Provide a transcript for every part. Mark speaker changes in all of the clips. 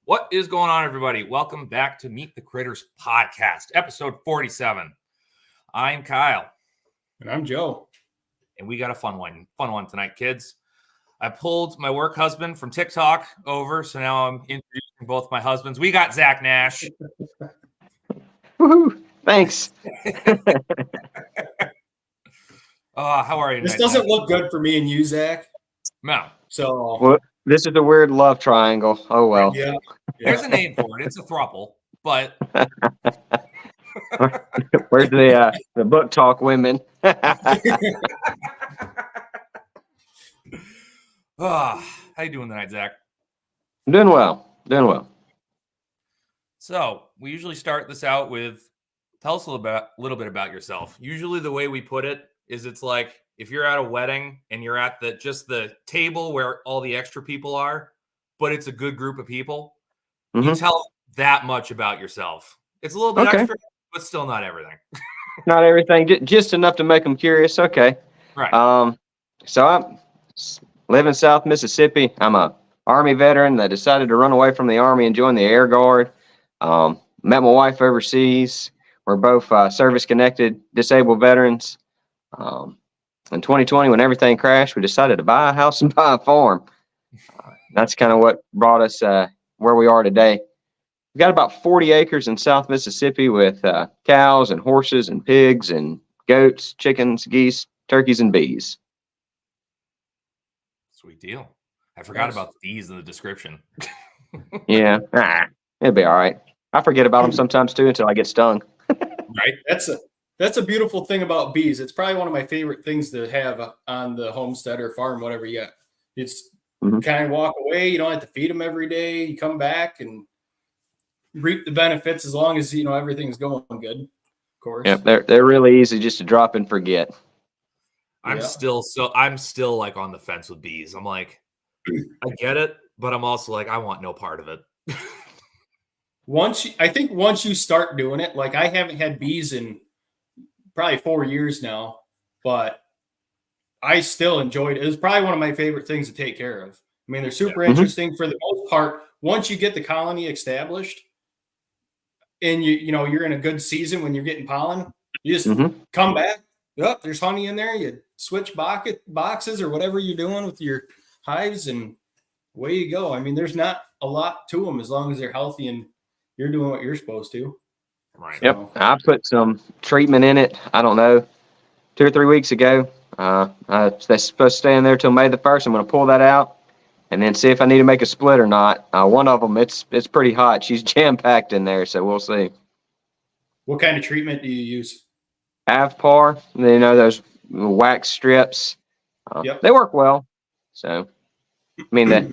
Speaker 1: What is going on, everybody? Welcome back to Meet the Critters podcast, episode 47. I'm Kyle.
Speaker 2: And I'm Joe.
Speaker 1: And we got a fun one tonight, kids. I pulled my work husband from TikTok over, so now I'm introducing both my husbands. We got Zack Nash.
Speaker 3: Woohoo! Thanks.
Speaker 1: How are you?
Speaker 2: This doesn't look good for me and you, Zach.
Speaker 1: No.
Speaker 2: So
Speaker 3: well, this is a weird love triangle. Oh well.
Speaker 2: Yeah.
Speaker 1: There's a name for it. It's a throuple, but
Speaker 3: Where's the book talk women?
Speaker 1: how you doing tonight, Zach?
Speaker 3: I'm doing well.
Speaker 1: So we usually start this out with tell us a little bit about yourself. Usually the way we put it is it's like if you're at a wedding and you're at the table where all the extra people are, but it's a good group of people, you tell that much about yourself. It's a little bit extra, but still not everything.
Speaker 3: Not everything, just enough to make them curious. Okay.
Speaker 1: Right.
Speaker 3: So I live in South Mississippi. I'm a Army veteran that decided to run away from the Army and join the Air Guard. Met my wife overseas. We're both service-connected disabled veterans. In 2020, when everything crashed, we decided to buy a house and buy a farm. That's kind of what brought us where we are today. We've got about 40 acres in South Mississippi with cows and horses and pigs and goats, chickens, geese, turkeys, and bees.
Speaker 1: Sweet deal. I forgot about the bees in the description.
Speaker 3: Yeah, it'll be all right. I forget about them sometimes too until I get stung.
Speaker 1: Right.
Speaker 2: That's a beautiful thing about bees. It's probably one of my favorite things to have on the homestead or farm, whatever you got. It's kind of walk away. You don't have to feed them every day. You come back and reap the benefits as long as everything's going good. Of course.
Speaker 3: Yeah, they're really easy just to drop and forget.
Speaker 1: I'm still like on the fence with bees. I'm like, I get it, but I'm also like, I want no part of it.
Speaker 2: I think once you start doing it, like I haven't had bees in probably 4 years now, but I still enjoyed it. It was probably one of my favorite things to take care of. I mean, they're super interesting for the most part. Once you get the colony established and you're in a good season when you're getting pollen, you just come back. Yep, there's honey in there. You switch boxes or whatever you're doing with your hives and away you go. I mean, there's not a lot to them as long as they're healthy and you're doing what you're supposed to.
Speaker 1: Right.
Speaker 3: Yep. I put some treatment in it, I don't know, 2 or 3 weeks ago. They're supposed to stay in there till May the 1st. I'm going to pull that out and then see if I need to make a split or not. One of them, it's pretty hot. She's jam-packed in there, so we'll see.
Speaker 2: What kind of treatment do you use?
Speaker 3: Avpar, those wax strips. They work well. So, I mean, they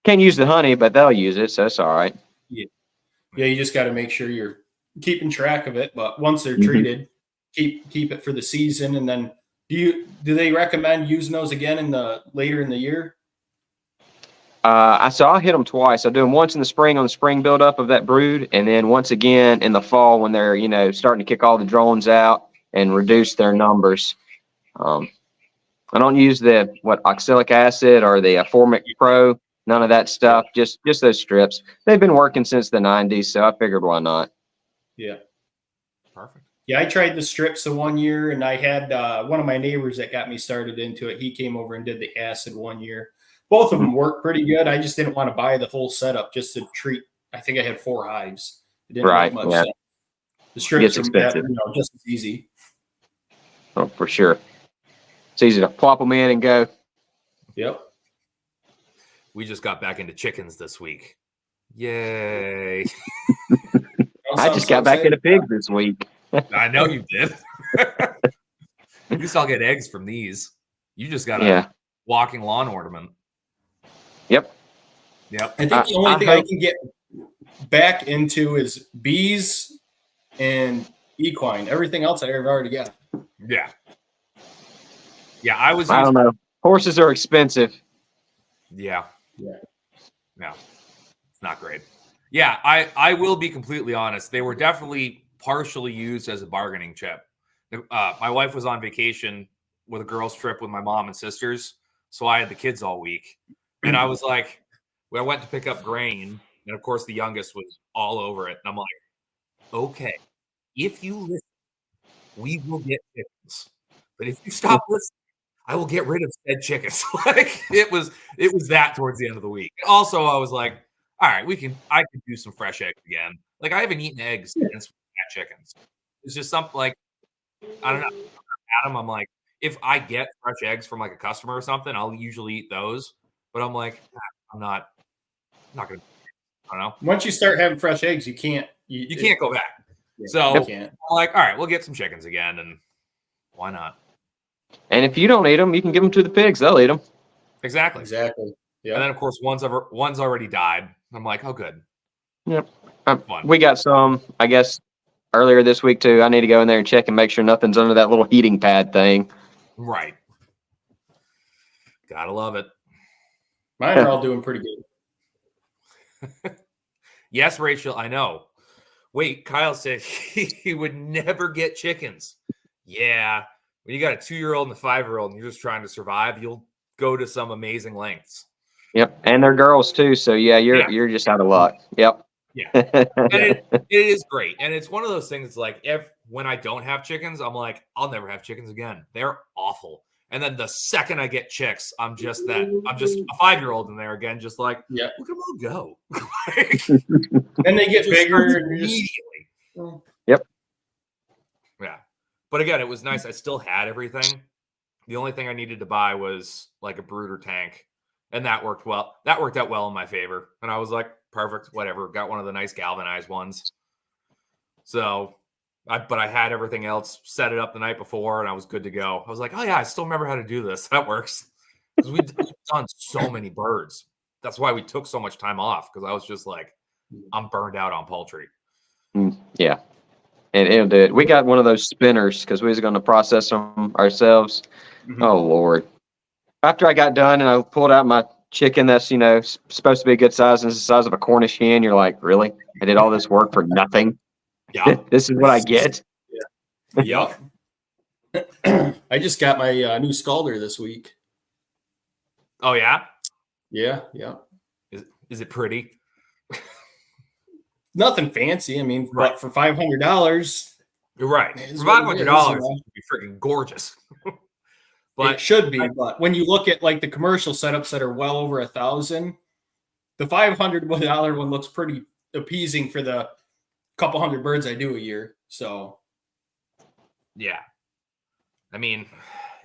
Speaker 3: can't use the honey, but they'll use it, so it's all right.
Speaker 2: Yeah, you just got to make sure you're keeping track of it. But once they're treated, keep it for the season. And then do they recommend using those again later in the year?
Speaker 3: So I'll hit them twice. I'll do them once in the spring on the spring buildup of that brood, and then once again in the fall when they're starting to kick all the drones out and reduce their numbers. I don't use the oxalic acid or the Formic Pro. None of that stuff, just those strips. They've been working since the 90s, so I figured why not.
Speaker 2: Yeah.
Speaker 1: Perfect.
Speaker 2: Yeah, I tried the strips the 1 year, and I had one of my neighbors that got me started into it. He came over and did the acid 1 year. Both of them worked pretty good. I just didn't want to buy the whole setup just to treat. I think I had 4 hives. It didn't make much sense. The strips are
Speaker 3: expensive.
Speaker 2: Just as easy.
Speaker 3: Oh, for sure. It's easy to plop them in and go.
Speaker 2: Yep.
Speaker 1: We just got back into chickens this week. Yay.
Speaker 3: I just got back into pigs this week.
Speaker 1: I know you did. You still get eggs from these. You just got a walking lawn ornament.
Speaker 3: Yep.
Speaker 2: I think the only thing I can get back into is bees and equine. Everything else I've already got.
Speaker 1: Yeah. Yeah, I
Speaker 3: don't know. Horses are expensive.
Speaker 1: Yeah. No, it's not great. Yeah, I will be completely honest. They were definitely partially used as a bargaining chip. My wife was on vacation with a girls' trip with my mom and sisters, so I had the kids all week. And I was like, I went to pick up grain, And of course, the youngest was all over it. And I'm like, okay, if you listen, we will get chickens. But if you stop listening, I will get rid of said chickens. Like it was that towards the end of the week. Also, I was like, all right, I can do some fresh eggs again. Like I haven't eaten eggs since we had chickens. It's just something like, I don't know. Adam, I'm like, if I get fresh eggs from like a customer or something, I'll usually eat those. But I'm like, I'm not gonna. I don't know.
Speaker 2: Once you start having fresh eggs, you can't.
Speaker 1: You can't go back.
Speaker 2: Yeah,
Speaker 1: So
Speaker 2: you can't.
Speaker 1: I'm like, all right, we'll get some chickens again, and why not?
Speaker 3: And if you don't eat them, you can give them to the pigs. They'll eat them.
Speaker 1: Exactly.
Speaker 2: Exactly. Yeah.
Speaker 1: And then of course one's already died. I'm like, oh good.
Speaker 3: Yep.
Speaker 1: Fun.
Speaker 3: We got some, I guess, earlier this week too. I need to go in there and check and make sure nothing's under that little heating pad thing.
Speaker 1: Right. Gotta love it.
Speaker 2: Mine are all doing pretty good.
Speaker 1: Yes, Rachel, I know. Wait, Kyle said he would never get chickens. Yeah. When you got a 2-year-old and a 5-year-old and you're just trying to survive, you'll go to some amazing lengths.
Speaker 3: Yep. And they're girls too. So yeah, you're just out of luck. Yep.
Speaker 1: Yeah. And it is great. And it's one of those things like when I don't have chickens, I'm like, I'll never have chickens again. They're awful. And then the second I get chicks, I'm just a 5-year-old in there again, just like,
Speaker 2: yeah,
Speaker 1: look at them all go. Like,
Speaker 2: and they get bigger
Speaker 1: immediately.
Speaker 3: Yep.
Speaker 1: Yeah. But again, it was nice. I still had everything. The only thing I needed to buy was like a brooder tank. And that worked well. That worked out well in my favor. And I was like, perfect, whatever. Got one of the nice galvanized ones. So, but I had everything else, set it up the night before, and I was good to go. I was like, oh yeah, I still remember how to do this. That works. Because we've done so many birds. That's why we took so much time off, because I was just like, I'm burned out on poultry.
Speaker 3: Yeah. And it'll do it. We got one of those spinners because we was going to process them ourselves. Mm-hmm. Oh, Lord. After I got done and I pulled out my chicken that's, supposed to be a good size and it's the size of a Cornish hen, you're like, really? I did all this work for nothing?
Speaker 1: Yeah.
Speaker 3: This is what I get?
Speaker 1: Yeah.
Speaker 2: Yep. I just got my new scalder this week.
Speaker 1: Oh, yeah?
Speaker 2: Yeah.
Speaker 1: Is it pretty?
Speaker 2: Nothing fancy. I mean,
Speaker 1: right.
Speaker 2: But for $500,
Speaker 1: you're right. For $500, it would be freaking gorgeous.
Speaker 2: But it should be. But when you look at like the commercial setups that are well over $1,000, the $500 one looks pretty appeasing for the couple hundred birds I do a year. So,
Speaker 1: yeah. I mean,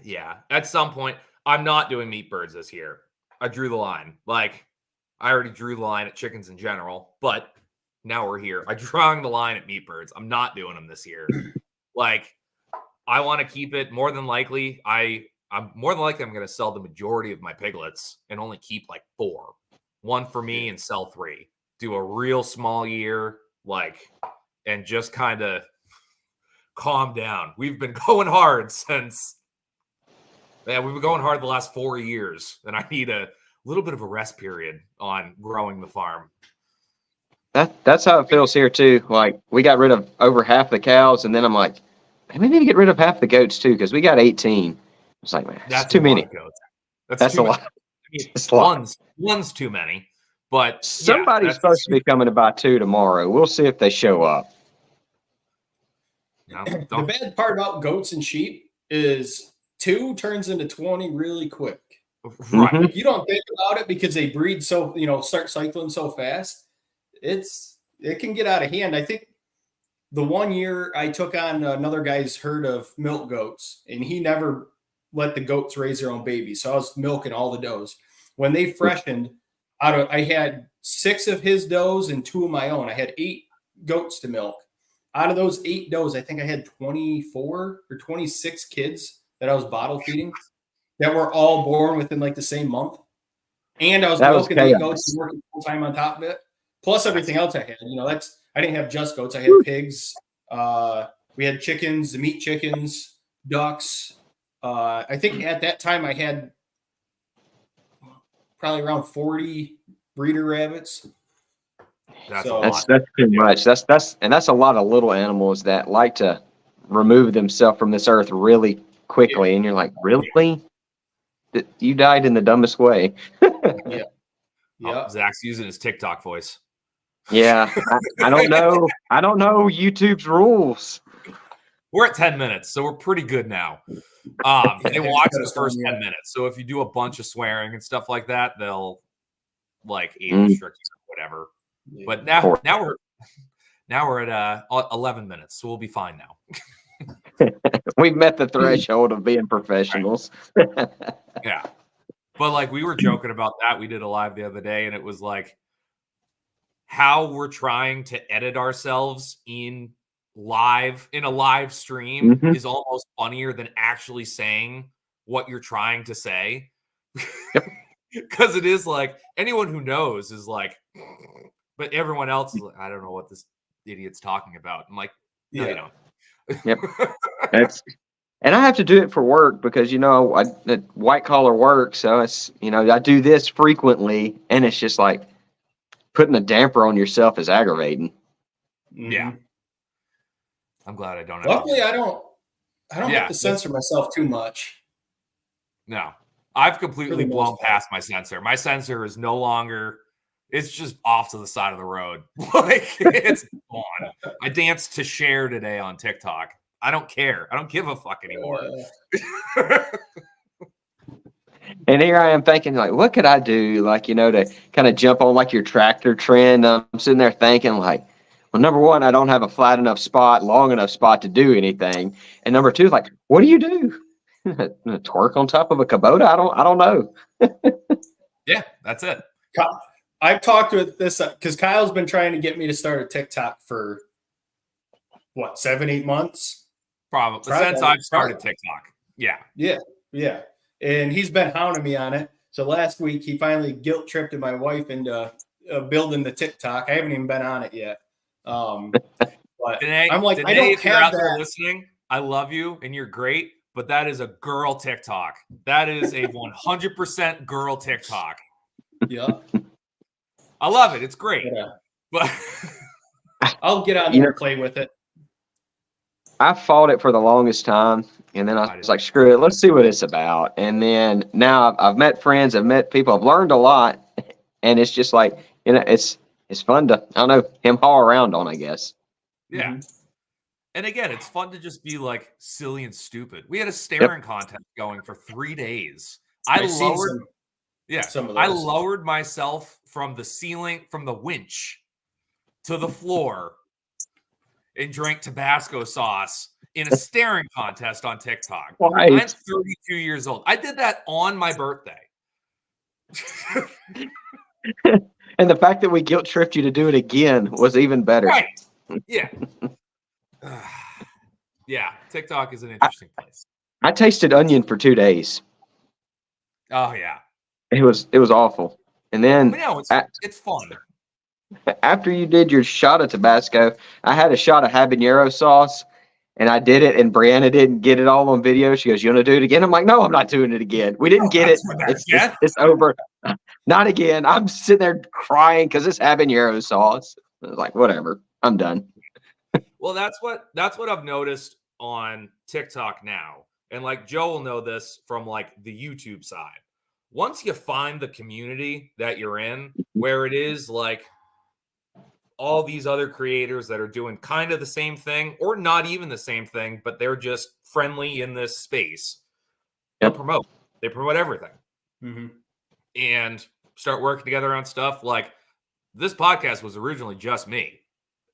Speaker 1: yeah. At some point, I'm not doing meat birds this year. I drew the line. Like, I already drew the line at chickens in general, but now we're here. I'm drawing the line at meat birds. I'm not doing them this year. Like, I want to keep it. More than likely, I'm going to sell the majority of my piglets and only keep like 4. 1 for me and sell 3. Do a real small year, and just kind of calm down. We've been going hard we've been going hard the last 4 years, and I need a little bit of a rest period on growing the farm.
Speaker 3: That's how it feels here too. Like, we got rid of over half the cows, and then I'm like, we need to get rid of half the goats too, because we got 18. It's like, man, that's too many. That's a lot.
Speaker 1: I mean, one's too many, but
Speaker 3: somebody's supposed to be coming to buy 2 tomorrow. We'll see if they show up.
Speaker 2: No, the bad part about goats and sheep is 2 turns into 20 really quick.
Speaker 1: Right.
Speaker 2: Like, you don't think about it because they breed so, start cycling so fast. It can get out of hand. I think the one year I took on another guy's herd of milk goats, and he never let the goats raise their own babies. So I was milking all the does. When they freshened, I had 6 of his does and 2 of my own. I had 8 goats to milk. Out of those 8 does, I think I had 24 or 26 kids that I was bottle feeding that were all born within like the same month. And I was milking the goats and working full time on top of it. Plus everything else I had. I didn't have just goats. I had pigs. We had chickens, the meat chickens, ducks. I think at that time I had probably around 40 breeder rabbits.
Speaker 3: That's too much. That's a lot of little animals that like to remove themselves from this earth really quickly. And you're like, really? You died in the dumbest way.
Speaker 2: Yeah.
Speaker 1: Zach's using his TikTok voice.
Speaker 3: Yeah, I don't know. I don't know YouTube's rules.
Speaker 1: We're at 10 minutes, so we're pretty good now. They watch the first 10 minutes. So if you do a bunch of swearing and stuff like that, they'll like age restrict you or whatever.
Speaker 2: Yeah.
Speaker 1: But now we're at 11 minutes, so we'll be fine now.
Speaker 3: We've met the threshold of being professionals.
Speaker 1: Right. Yeah. But like we were joking about that. We did a live the other day, and it was like how we're trying to edit ourselves in a live stream is almost funnier than actually saying what you're trying to say. Because it is like anyone who knows is like, but everyone else is like, I don't know what this idiot's talking about. I'm like, no, you don't.
Speaker 3: Yep. And I have to do it for work because, the white collar work. So it's, I do this frequently, and it's just like putting a damper on yourself is aggravating.
Speaker 1: Yeah. I'm glad I don't.
Speaker 2: Luckily, I don't have to censor myself too much.
Speaker 1: No, I've completely blown past my censor. My censor is no longer. It's just off to the side of the road. Like it's gone. I danced to Cher today on TikTok. I don't care. I don't give a fuck anymore.
Speaker 3: And here I am thinking, like, what could I do, like, to kind of jump on like your tractor trend? I'm sitting there thinking, like, well, number one, I don't have a flat enough spot, long enough spot to do anything, and number two, like, what do you do? Twerk on top of a Kubota? I don't know.
Speaker 1: Yeah, that's it.
Speaker 2: I've talked with this because Kyle's been trying to get me to start a TikTok for what 7-8 months.
Speaker 1: Probably since I've started TikTok.
Speaker 2: Yeah. And he's been hounding me on it. So last week he finally guilt tripped my wife into building the TikTok. I haven't even been on it yet. But
Speaker 1: Danae,
Speaker 2: I'm like,
Speaker 1: Danae,
Speaker 2: I don't
Speaker 1: if you're
Speaker 2: have
Speaker 1: out there
Speaker 2: that.
Speaker 1: listening, I love you and you're great, but that is a girl TikTok. That is a 100% girl TikTok.
Speaker 2: Yeah.
Speaker 1: I love it. It's great. But
Speaker 2: I'll get on there and play with it.
Speaker 3: I fought it for the longest time, and then I was like, screw it, let's see what it's about. And then now I've met friends, I've met people, I've learned a lot, and it's just like, it's fun to, I don't know, haul around on, I guess.
Speaker 1: Yeah. Mm-hmm. And again, it's fun to just be like silly and stupid. We had a staring contest going for 3 days. I lowered myself from the ceiling, from the winch to the floor and drank Tabasco sauce in a staring contest on TikTok.
Speaker 3: Right.
Speaker 1: I'm 32 years old. I did that on my birthday.
Speaker 3: And the fact that we guilt tripped you to do it again was even better.
Speaker 1: Right. Yeah. Yeah. TikTok is an interesting place.
Speaker 3: I tasted onion for 2 days.
Speaker 1: Oh yeah.
Speaker 3: It was awful. And then
Speaker 1: it's fun.
Speaker 3: After you did your shot of Tabasco, I had a shot of habanero sauce, and I did it, and Brianna didn't get it all on video. She goes, "You want to do it again?" I'm like, "No, I'm not doing it again. We didn't get it. It's over. Not again." I'm sitting there crying because it's habanero sauce. I was like, whatever. I'm done.
Speaker 1: Well, that's what I've noticed on TikTok now. And like Joe will know this from like the YouTube side. Once you find the community that you're in, where it is like all these other creators that are doing kind of the same thing or not even the same thing, but they're just friendly in this space. They promote everything and start working together on stuff. Like this podcast was originally just me.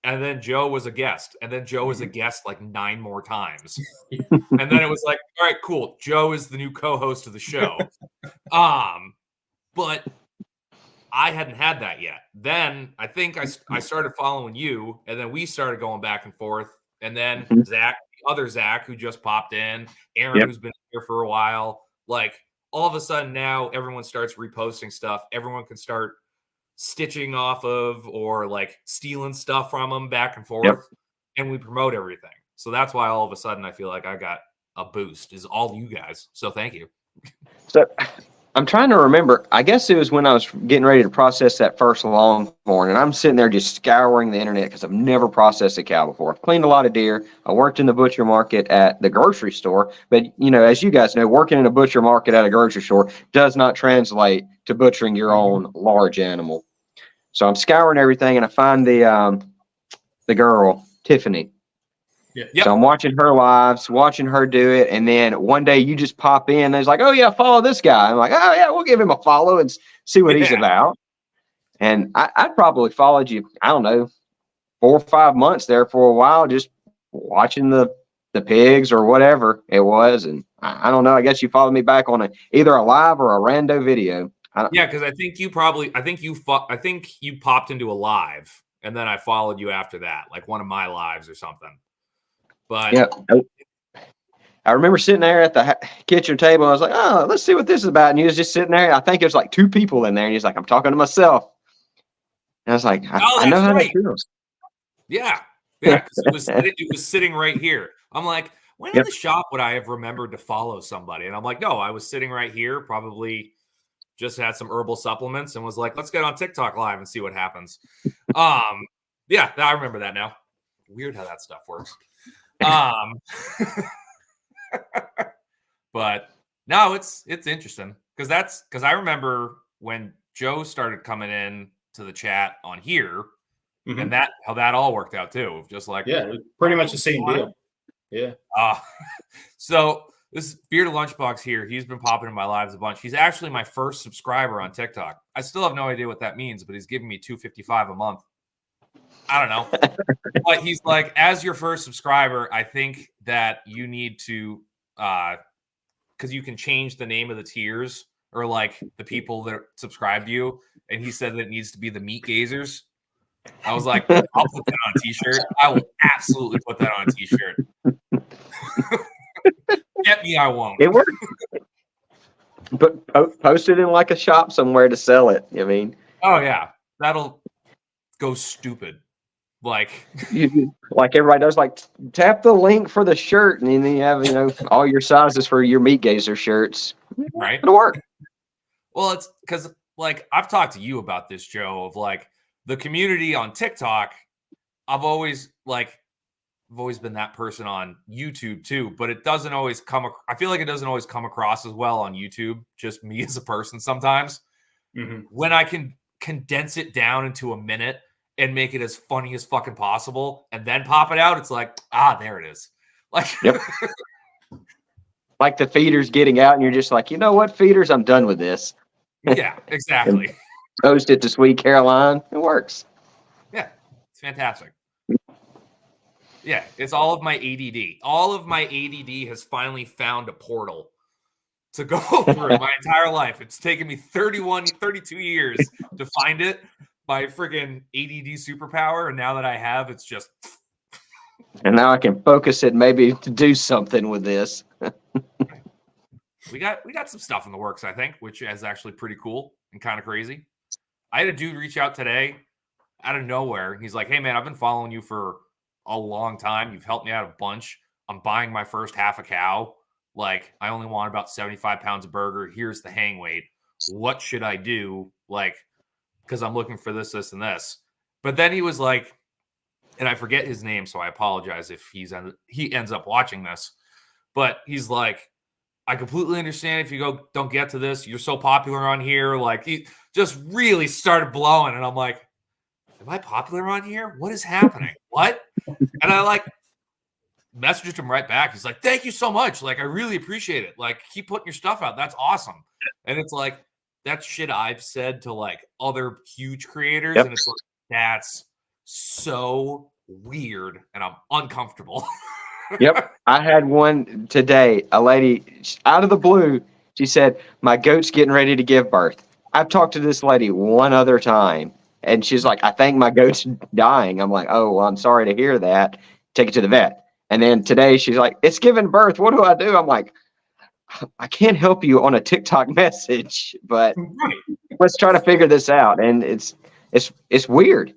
Speaker 1: And then Joe was a guest. And then Joe was a guest like 9 more times. And then it was like, all right, cool. Joe is the new co-host of the show. But I hadn't had that yet. Then I think I started following you, and then we started going back and forth. And then Zack, the other Zack, who just popped in, Aaron, who's been here for a while. Like all of a sudden now everyone starts reposting stuff. Everyone can start stitching off of or like stealing stuff from them back and forth. And we promote everything. So that's why all of a sudden I feel like I got a boost is all you guys. So thank you.
Speaker 3: So I'm trying to remember. I guess it was when I was getting ready to process that first longhorn, and I'm sitting there just scouring the internet because I've never processed a cow before. I've cleaned a lot of deer. I worked in the butcher market at the grocery store, but as you guys know, working in a butcher market at a grocery store does not translate to butchering your own large animal. So I'm scouring everything, and I find the girl Tiffany.
Speaker 2: Yeah.
Speaker 1: Yep.
Speaker 3: So I'm watching her lives, watching her do it, and then one day you just pop in and it's like, oh yeah, follow this guy. I'm like, oh yeah, we'll give him a follow and see what he's
Speaker 1: Yeah.
Speaker 3: about. And I probably followed you, I don't know, 4 or 5 months there for a while, just watching the pigs or whatever it was. And I don't know. I guess you followed me back on either a live or a rando video.
Speaker 1: Yeah, because I think you popped into a live, and then I followed you after that, like one of my lives or something. But
Speaker 3: yeah. I remember sitting there at the kitchen table. I was like, oh, let's see what this is about. And you was just sitting there. I think there's like 2 people in there. And he's like, I'm talking to myself. And I was like, I know
Speaker 1: that's
Speaker 3: how
Speaker 1: right.
Speaker 3: that feels.
Speaker 1: Yeah, because it was sitting right here. I'm like, when in the shop would I have remembered to follow somebody? And I'm like, no, I was sitting right here, probably just had some herbal supplements, and was like, let's get on TikTok live and see what happens. Yeah, I remember that now. Weird how that stuff works. But no, it's interesting because I remember when Joe started coming in to the chat on here.
Speaker 2: Mhm.
Speaker 1: And how that all worked out too. Just like,
Speaker 2: yeah, pretty much the same deal. Yeah.
Speaker 1: So this Bearded Lunchbox here, he's been popping in my lives a bunch. He's actually my first subscriber on TikTok. I still have no idea what that means, but he's giving me $2.55 a month. I don't know. But he's like, as your first subscriber, I think that you need to, because you can change the name of the tiers or like the people that subscribe to you. And he said that it needs to be the meat gazers. I was like, I'll put that on a t-shirt. I will absolutely put that on a t-shirt. Get me, I won't.
Speaker 3: It worked. But post it in like a shop somewhere to sell it. I mean,
Speaker 1: oh yeah, that'll go stupid. Like
Speaker 3: everybody does, like tap the link for the shirt, and then you have all your sizes for your meat gazer shirts.
Speaker 1: Right,
Speaker 3: it'll work.
Speaker 1: Well, it's because like I've talked to you about this, Joe, of like the community on TikTok. I've always been that person on YouTube too, but it doesn't always I feel like it doesn't always come across as well on YouTube, just me as a person sometimes.
Speaker 2: Mm-hmm.
Speaker 1: When I can condense it down into a minute and make it as funny as fucking possible and then pop it out, it's like, there it is. Like,
Speaker 3: yep. Like the feeders getting out and you're just like, you know what, feeders, I'm done with this.
Speaker 1: Yeah, exactly.
Speaker 3: Post it to Sweet Caroline. It works.
Speaker 1: Yeah, it's fantastic. Yeah, it's all of my ADD. All of my ADD has finally found a portal to go through my entire life. It's taken me 32 years to find it by freaking ADD superpower. And now that I have, it's just.
Speaker 3: And now I can focus it maybe to do something with this.
Speaker 1: We got some stuff in the works, I think, which is actually pretty cool and kind of crazy. I had a dude reach out today out of nowhere. He's like, hey, man, I've been following you for a long time. You've helped me out a bunch. I'm buying my first half a cow. Like, I only want about 75 pounds of burger. Here's the hang weight. What should I do? Like, because I'm looking for this, this, and this. But then he was like, and I forget his name, so I apologize if he ends up watching this. But he's like, I completely understand if you don't get to this. You're so popular on here. Like, he just really started blowing. And I'm like, am I popular on here? What is happening? What? And I messaged him right back. He's like, thank you so much. Like, I really appreciate it. Like, keep putting your stuff out. That's awesome. And it's like, that's shit I've said to like other huge creators. Yep. And it's like, that's so weird. And I'm uncomfortable.
Speaker 3: Yep. I had one today, a lady out of the blue. She said, my goat's getting ready to give birth. I've talked to this lady one other time. And she's like, I think my goat's dying. I'm like, oh, well, I'm sorry to hear that. Take it to the vet. And then today she's like, it's giving birth. What do I do? I'm like, I can't help you on a TikTok message, but let's try to figure this out. And it's weird.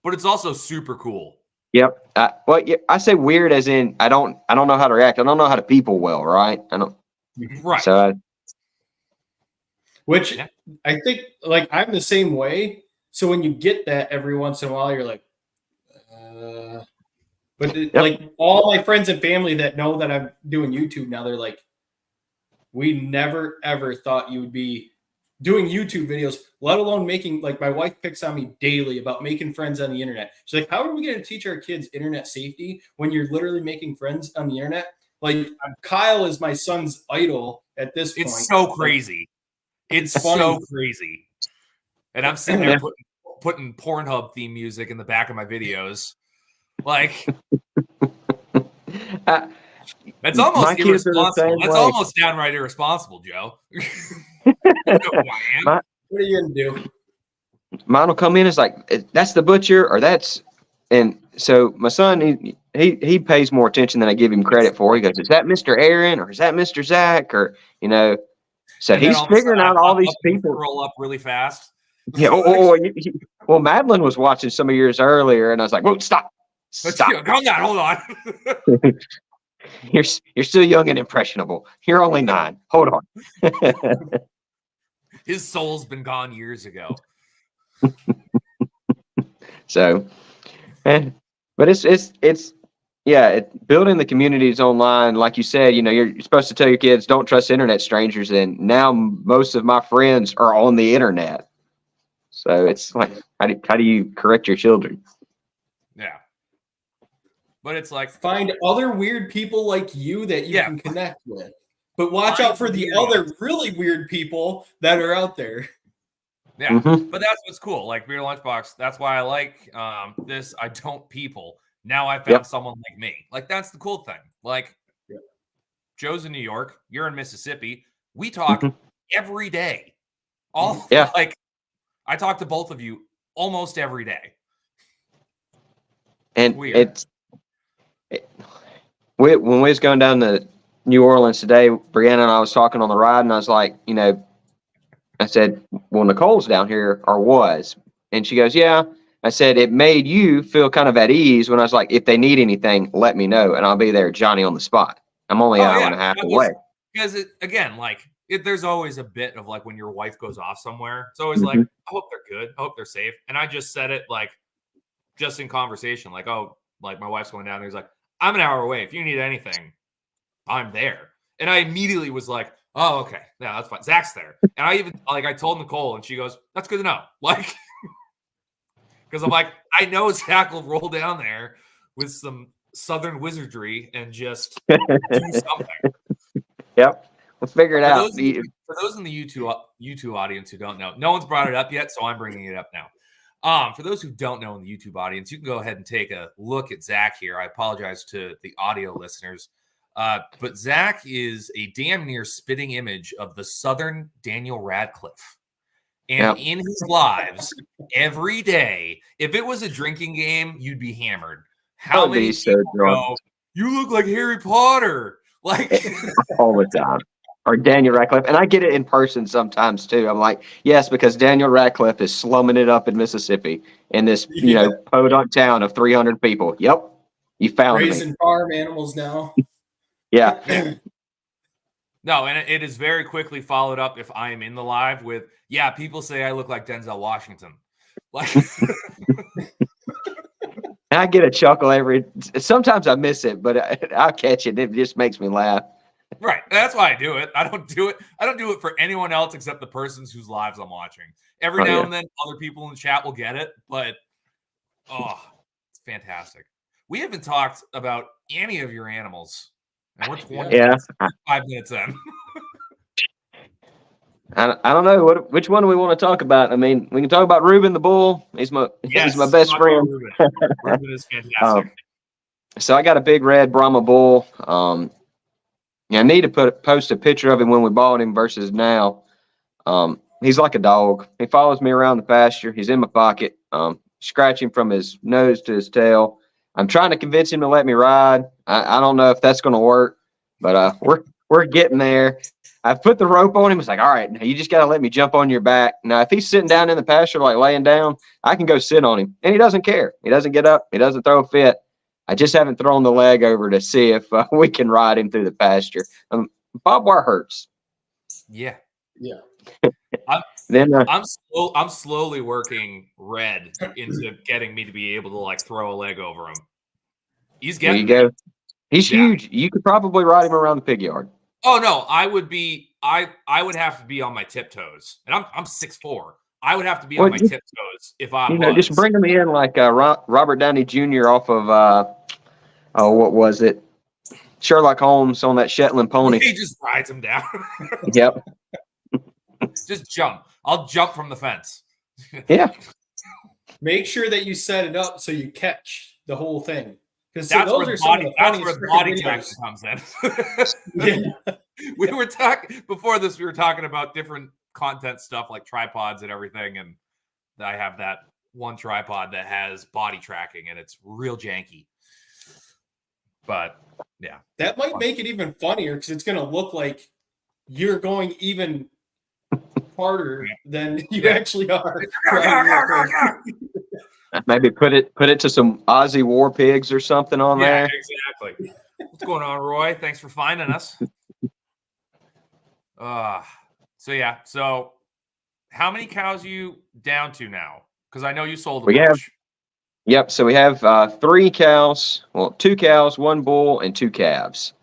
Speaker 1: But it's also super cool.
Speaker 3: Yep. Well, yeah, I say weird as in I don't know how to react. I don't know how to people well, right? I don't.
Speaker 1: Right.
Speaker 3: So.
Speaker 2: Which yeah. I think, like, I'm the same way. So when you get that every once in a while, you're like, but yep. Like all my friends and family that know that I'm doing YouTube now, they're like, we never, ever thought you would be doing YouTube videos, let alone making, like, my wife picks on me daily about making friends on the internet. She's like, how are we going to teach our kids internet safety when you're literally making friends on the internet? Like, Kyle is my son's idol at this point.
Speaker 1: It's so crazy. It's
Speaker 2: funny.
Speaker 1: so crazy. And I'm sitting there putting Pornhub theme music in the back of my videos. Like, that's almost irresponsible. That's almost downright irresponsible, Joe.
Speaker 2: What are you gonna do?
Speaker 3: Mine will come in. It's like, that's the butcher, or that's, and so my son, he pays more attention than I give him credit for. He goes, "Is that Mr. Aaron, or is that Mr. Zach?" Or, you know, so
Speaker 1: and
Speaker 3: he's figuring out all these people.
Speaker 1: Roll up really fast.
Speaker 3: Yeah. Well, Madeline was watching some of yours earlier, and I was like, "Whoa, stop!
Speaker 1: Calm down, hold on."
Speaker 3: You're still young and impressionable. You're only 9. Hold on.
Speaker 1: His soul's been gone years ago.
Speaker 3: So, but it's building the communities online, like you said. You know, you're supposed to tell your kids, don't trust internet strangers, and now most of my friends are on the internet. So it's like, how do you correct your children?
Speaker 1: Yeah. But it's like,
Speaker 2: find other weird people like you that you can connect with. But watch out for the other really weird people that are out there.
Speaker 1: Yeah, but that's what's cool. Like Beer Lunchbox, that's why I like this. I don't people. Now I found someone like me. Like, that's the cool thing. Like, Joe's in New York. You're in Mississippi. We talk every day. Like, I talk to both of you almost every day.
Speaker 3: And when we was going down to New Orleans today, Brianna and I was talking on the ride, and I was like, you know, I said, well, Nicole's down here, or was. And she goes, yeah. I said, it made you feel kind of at ease when I was like, if they need anything, let me know, and I'll be there, Johnny, on the spot. I'm only an hour and a half away.
Speaker 1: Because, there's always a bit of, like, when your wife goes off somewhere, it's always like, I hope they're good. I hope they're safe. And I just said it, like, just in conversation, like, oh, like, my wife's going down there. He's like, I'm an hour away. If you need anything, I'm there. And I immediately was like, oh, okay. Yeah, that's fine. Zach's there. And I told Nicole, and she goes, that's good to know. Like, because I'm like, I know Zach will roll down there with some Southern wizardry and just do something.
Speaker 3: Yep. We'll figure it out.
Speaker 1: For those in the YouTube audience who don't know, no one's brought it up yet, so I'm bringing it up now. For those who don't know in the YouTube audience, you can go ahead and take a look at Zach here. I apologize to the audio listeners. But Zach is a damn near spitting image of the Southern Daniel Radcliffe. And in his lives, every day, if it was a drinking game, you'd be hammered. How many people go, you look like Harry Potter? Like,
Speaker 3: all the time. Or Daniel Radcliffe. And I get it in person sometimes, too. I'm like, yes, because Daniel Radcliffe is slumming it up in Mississippi in this, podunk town of 300 people. Yep. You found
Speaker 2: Raising farm animals now.
Speaker 3: Yeah.
Speaker 1: No, and it is very quickly followed up if I am in the live with, people say I look like Denzel Washington. Like,
Speaker 3: I get a chuckle sometimes I miss it, but I'll catch it. It just makes me laugh.
Speaker 1: Right. That's why I do it. I don't do it for anyone else except the persons whose lives I'm watching. Every now and then other people in the chat will get it, but it's fantastic. We haven't talked about any of your animals. And we're 25 minutes in.
Speaker 3: I don't know which one do we want to talk about. I mean, we can talk about Ruben the bull. He's my best friend.
Speaker 1: Ruben is fantastic.
Speaker 3: So I got a big red Brahma bull. I need to post a picture of him when we bought him versus now. He's like a dog. He follows me around the pasture. He's in my pocket. Scratching from his nose to his tail. I'm trying to convince him to let me ride. I don't know if that's going to work, but we're getting there. I've put the rope on him. It's like, all right, now you just got to let me jump on your back. Now, if he's sitting down in the pasture, like laying down, I can go sit on him. And he doesn't care. He doesn't get up. He doesn't throw a fit. I just haven't thrown the leg over to see if we can ride him through the pasture. Barbed wire hurts.
Speaker 1: Yeah. I'm slowly working Red into getting me to be able to, like, throw a leg over him.
Speaker 3: There you go. He's huge. You could probably ride him around the pig yard.
Speaker 1: Oh no, I would be I would have to be on my tiptoes, and I'm 6'4". I would have to be on my tiptoes if I was.
Speaker 3: Just bring them in like Robert Downey Jr. off of what was it? Sherlock Holmes on that Shetland pony.
Speaker 1: He just rides him down.
Speaker 3: Yep.
Speaker 1: Just jump. I'll jump from the fence.
Speaker 3: Yeah.
Speaker 2: Make sure that you set it up so you catch the whole thing. Because
Speaker 1: That's
Speaker 2: those
Speaker 1: where
Speaker 2: are some of the
Speaker 1: that's where
Speaker 2: funniest
Speaker 1: body
Speaker 2: freaking
Speaker 1: traction
Speaker 2: videos.
Speaker 1: comes in.
Speaker 2: Yeah.
Speaker 1: We were talking before this. We were talking about different content stuff like tripods and everything, and I have that one tripod that has body tracking, and it's real janky. But yeah,
Speaker 2: That might make it even funnier because it's going to look like you're going even harder than you actually are.
Speaker 3: Maybe put it to some Aussie War Pigs or something on there.
Speaker 1: Exactly. What's going on, Roy? Thanks for finding us. So how many cows are you down to now? Because I know you sold a bunch.
Speaker 3: Yep. So we have 3 cows. Well, 2 cows, 1 bull, and 2 calves.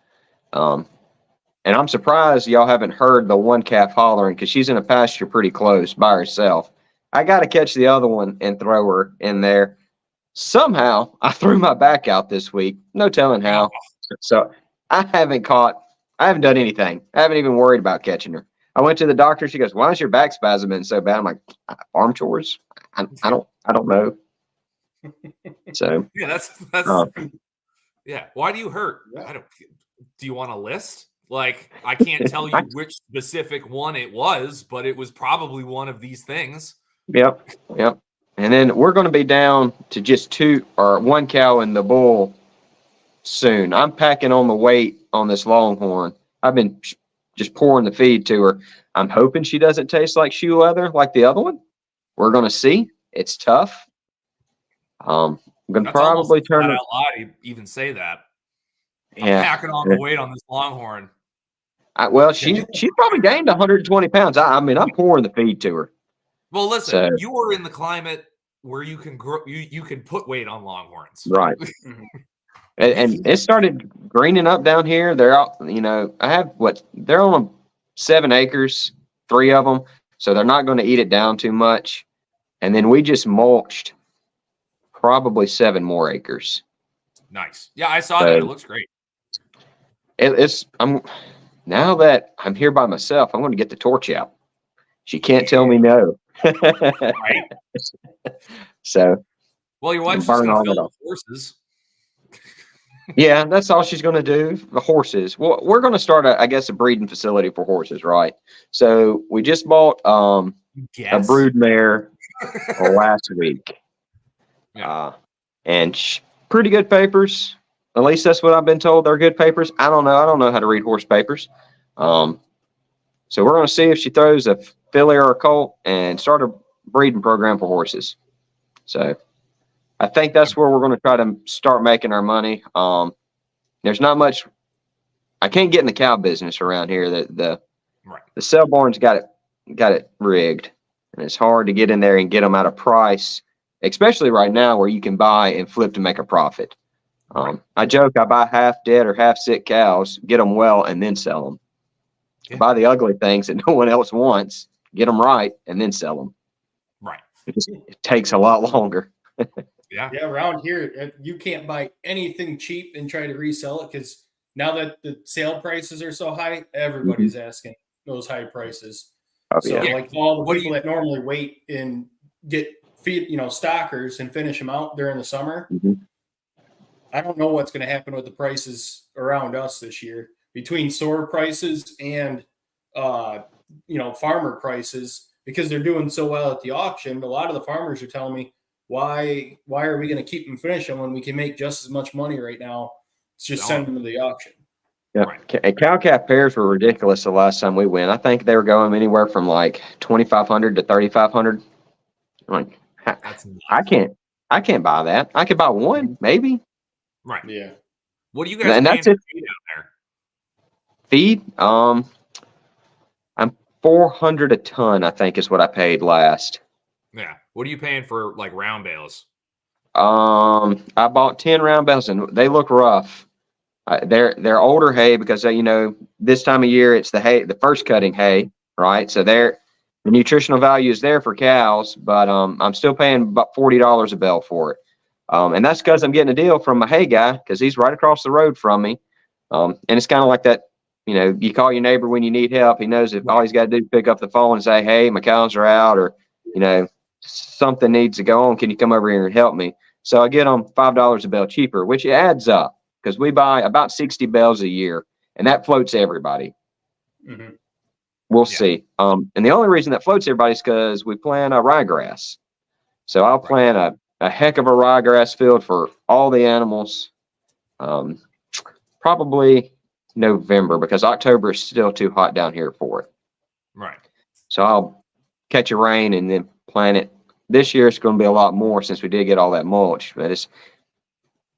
Speaker 3: And I'm surprised y'all haven't heard the one calf hollering because she's in a pasture pretty close by herself. I got to catch the other one and throw her in there. Somehow I threw my back out this week. No telling how. So I haven't done anything. I haven't even worried about catching her. I went to the doctor. She goes, "Why is your back spasming so bad?" I'm like, "Farm chores. I don't know." So
Speaker 1: yeah, that's yeah. Why do you hurt? Do you want a list? Like, I can't tell you which specific one it was, but it was probably one of these things.
Speaker 3: Yep. And then we're going to be down to just 2 or 1 cow and the bull soon. I'm packing on the weight on this longhorn. I've been just pouring the feed to her. I'm hoping she doesn't taste like shoe leather like the other one. We're going to see. It's tough. I'm going to probably turn
Speaker 1: it out loud to even say that. I'm
Speaker 3: Yeah.
Speaker 1: packing on the weight on this longhorn.
Speaker 3: She probably gained 120 pounds. I'm pouring the feed to her.
Speaker 1: Well, listen, you are in the climate where you can grow, you can put weight on longhorns.
Speaker 3: Right. and it started greening up down here. They're out, I have they're on 7 acres, 3 of them. So they're not going to eat it down too much. And then we just mulched probably 7 more acres.
Speaker 1: Nice. Yeah, I saw that. It looks great.
Speaker 3: Now that I'm here by myself, I'm going to get the torch out. She can't tell me no.
Speaker 1: Right.
Speaker 3: So,
Speaker 1: well, your wife's just going to fill the horses.
Speaker 3: Yeah, that's all she's going to do. The horses. Well, we're going to start a breeding facility for horses, right? So we just bought a brood mare last week.
Speaker 1: Yeah.
Speaker 3: And pretty good papers. At least that's what I've been told. They're good papers. I don't know. I don't know how to read horse papers. So we're going to see if she throws a filly or a colt and start a breeding program for horses. So I think that's where we're going to try to start making our money. There's not much. I can't get in the cow business around here. The sale barn's got it rigged, and it's hard to get in there and get them at a price, especially right now where you can buy and flip to make a profit. I joke I buy half dead or half sick cows, get them well, and then sell them. Yeah. Buy the ugly things that no one else wants, get them right, and then sell them.
Speaker 1: Right.
Speaker 3: It takes a lot longer.
Speaker 2: Yeah. Around here, you can't buy anything cheap and try to resell it because now that the sale prices are so high, everybody's asking those high prices. Like all the people that normally wait and get feed, stockers and finish them out during the summer. I don't know what's going to happen with the prices around us this year between store prices and, farmer prices because they're doing so well at the auction. A lot of the farmers are telling me, why are we going to keep them finishing when we can make just as much money right now? It's just send them to the auction.
Speaker 3: Yeah. Right. Cow calf pairs were ridiculous the last time we went. I think they were going anywhere from like 2,500 to 3,500. Like, I can't buy that. I could buy one, maybe.
Speaker 1: Right.
Speaker 2: Yeah.
Speaker 1: What do you guys paying for feed out there?
Speaker 3: Feed? I'm 400 a ton, I think is what I paid last.
Speaker 1: Yeah. What are you paying for like round bales?
Speaker 3: I bought 10 round bales and they look rough. They're older hay because this time of year it's the first cutting hay, right? So the nutritional value is there for cows, but I'm still paying about $40 a bale for it, and that's because I'm getting a deal from my hay guy because he's right across the road from me, and it's kind of like that. You call your neighbor when you need help. He knows if all he's got to do is pick up the phone and say, "Hey, my cows are out," or something needs to go on. Can you come over here and help me? So I get them $5 a bale cheaper, which adds up because we buy about 60 bales a year, and that floats everybody.
Speaker 2: Mm-hmm.
Speaker 3: We'll see. And the only reason that floats everybody is because we plant a ryegrass. So I'll plant a heck of a ryegrass field for all the animals. Probably November because October is still too hot down here for it.
Speaker 1: Right.
Speaker 3: So I'll catch a rain and then plant it. This year it's going to be a lot more since we did get all that mulch. But it's,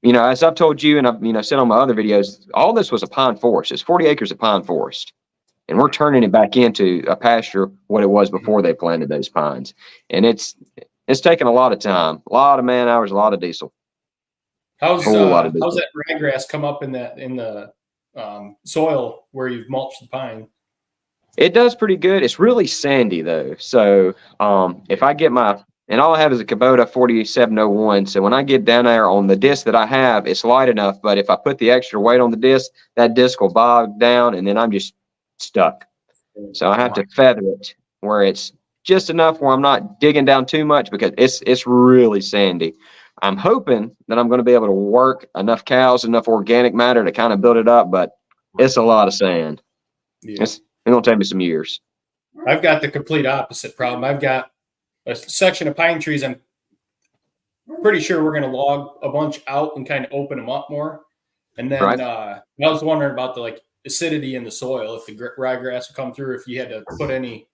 Speaker 3: as I've told you and I've said on my other videos, all this was a pine forest. It's 40 acres of pine forest. And we're turning it back into a pasture what it was before they planted those pines. And it's taken a lot of time, a lot of man hours, a lot of diesel.
Speaker 2: How's that ryegrass come up in the soil where you've mulched the pine?
Speaker 3: It does pretty good. It's really sandy though. So if I get and all I have is a Kubota 4701. So when I get down there on the disc that I have, it's light enough. But if I put the extra weight on the disc, that disc will bog down and then I'm just stuck. So I have to feather it where it's just enough where I'm not digging down too much because it's really sandy. I'm hoping that I'm going to be able to work enough cows, enough organic matter to kind of build it up, but it's a lot of sand.
Speaker 2: Yeah.
Speaker 3: It's going to take me some years.
Speaker 2: I've got the complete opposite problem. I've got a section of pine trees. I'm pretty sure we're going to log a bunch out and kind of open them up more. And then I was wondering about the acidity in the soil, if the ryegrass would come through, if you had to put any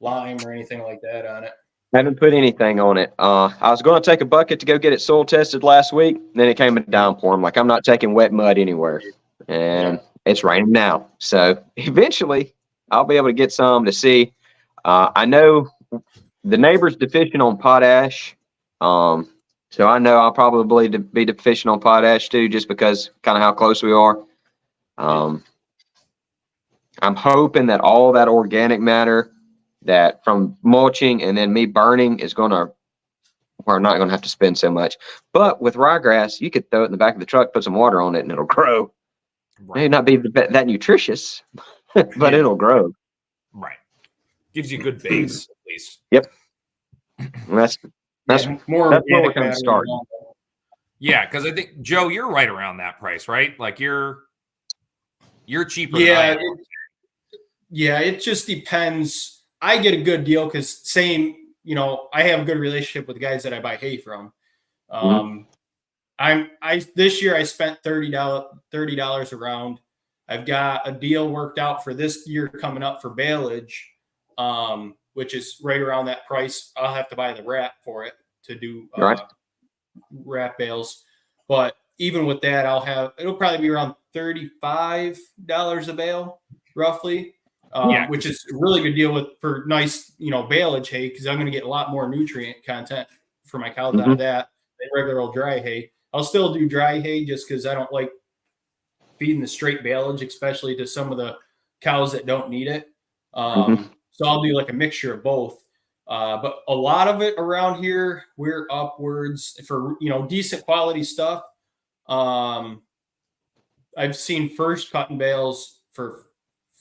Speaker 2: lime or anything like that on it.
Speaker 3: I haven't put anything on it. I was going to take a bucket to go get it soil tested last week. Then it came a downpour. I'm like, I'm not taking wet mud anywhere. And it's raining now. So eventually I'll be able to get some to see. I know the neighbor's deficient on potash. So I know I'll probably be deficient on potash too, just because kind of how close we are. I'm hoping that all that organic matter that from mulching and then me burning is we're not going to have to spend so much. But with ryegrass, you could throw it in the back of the truck, put some water on it, and it'll grow. Right. May not be that nutritious, but it'll grow.
Speaker 1: Right. Gives you a good base, at least.
Speaker 3: Yep. That's
Speaker 2: more
Speaker 3: that's where we're kind of starting.
Speaker 1: Yeah, because I think, Joe, you're right around that price, right? Like you're cheaper.
Speaker 2: Yeah. It just depends. I get a good deal because I have a good relationship with the guys that I buy hay from. This year I spent $30 a round. I've got a deal worked out for this year coming up for baleage, which is right around that price. I'll have to buy the wrap for it to do wrap bales. But even with that, it'll probably be around $35 a bale, roughly. Which is a really good deal for nice, baleage hay, because I'm going to get a lot more nutrient content for my cows out of that than regular old dry hay. I'll still do dry hay just because I don't like feeding the straight baleage, especially to some of the cows that don't need it. So I'll do like a mixture of both. But a lot of it around here, we're upwards for, decent quality stuff. I've seen first cutting bales for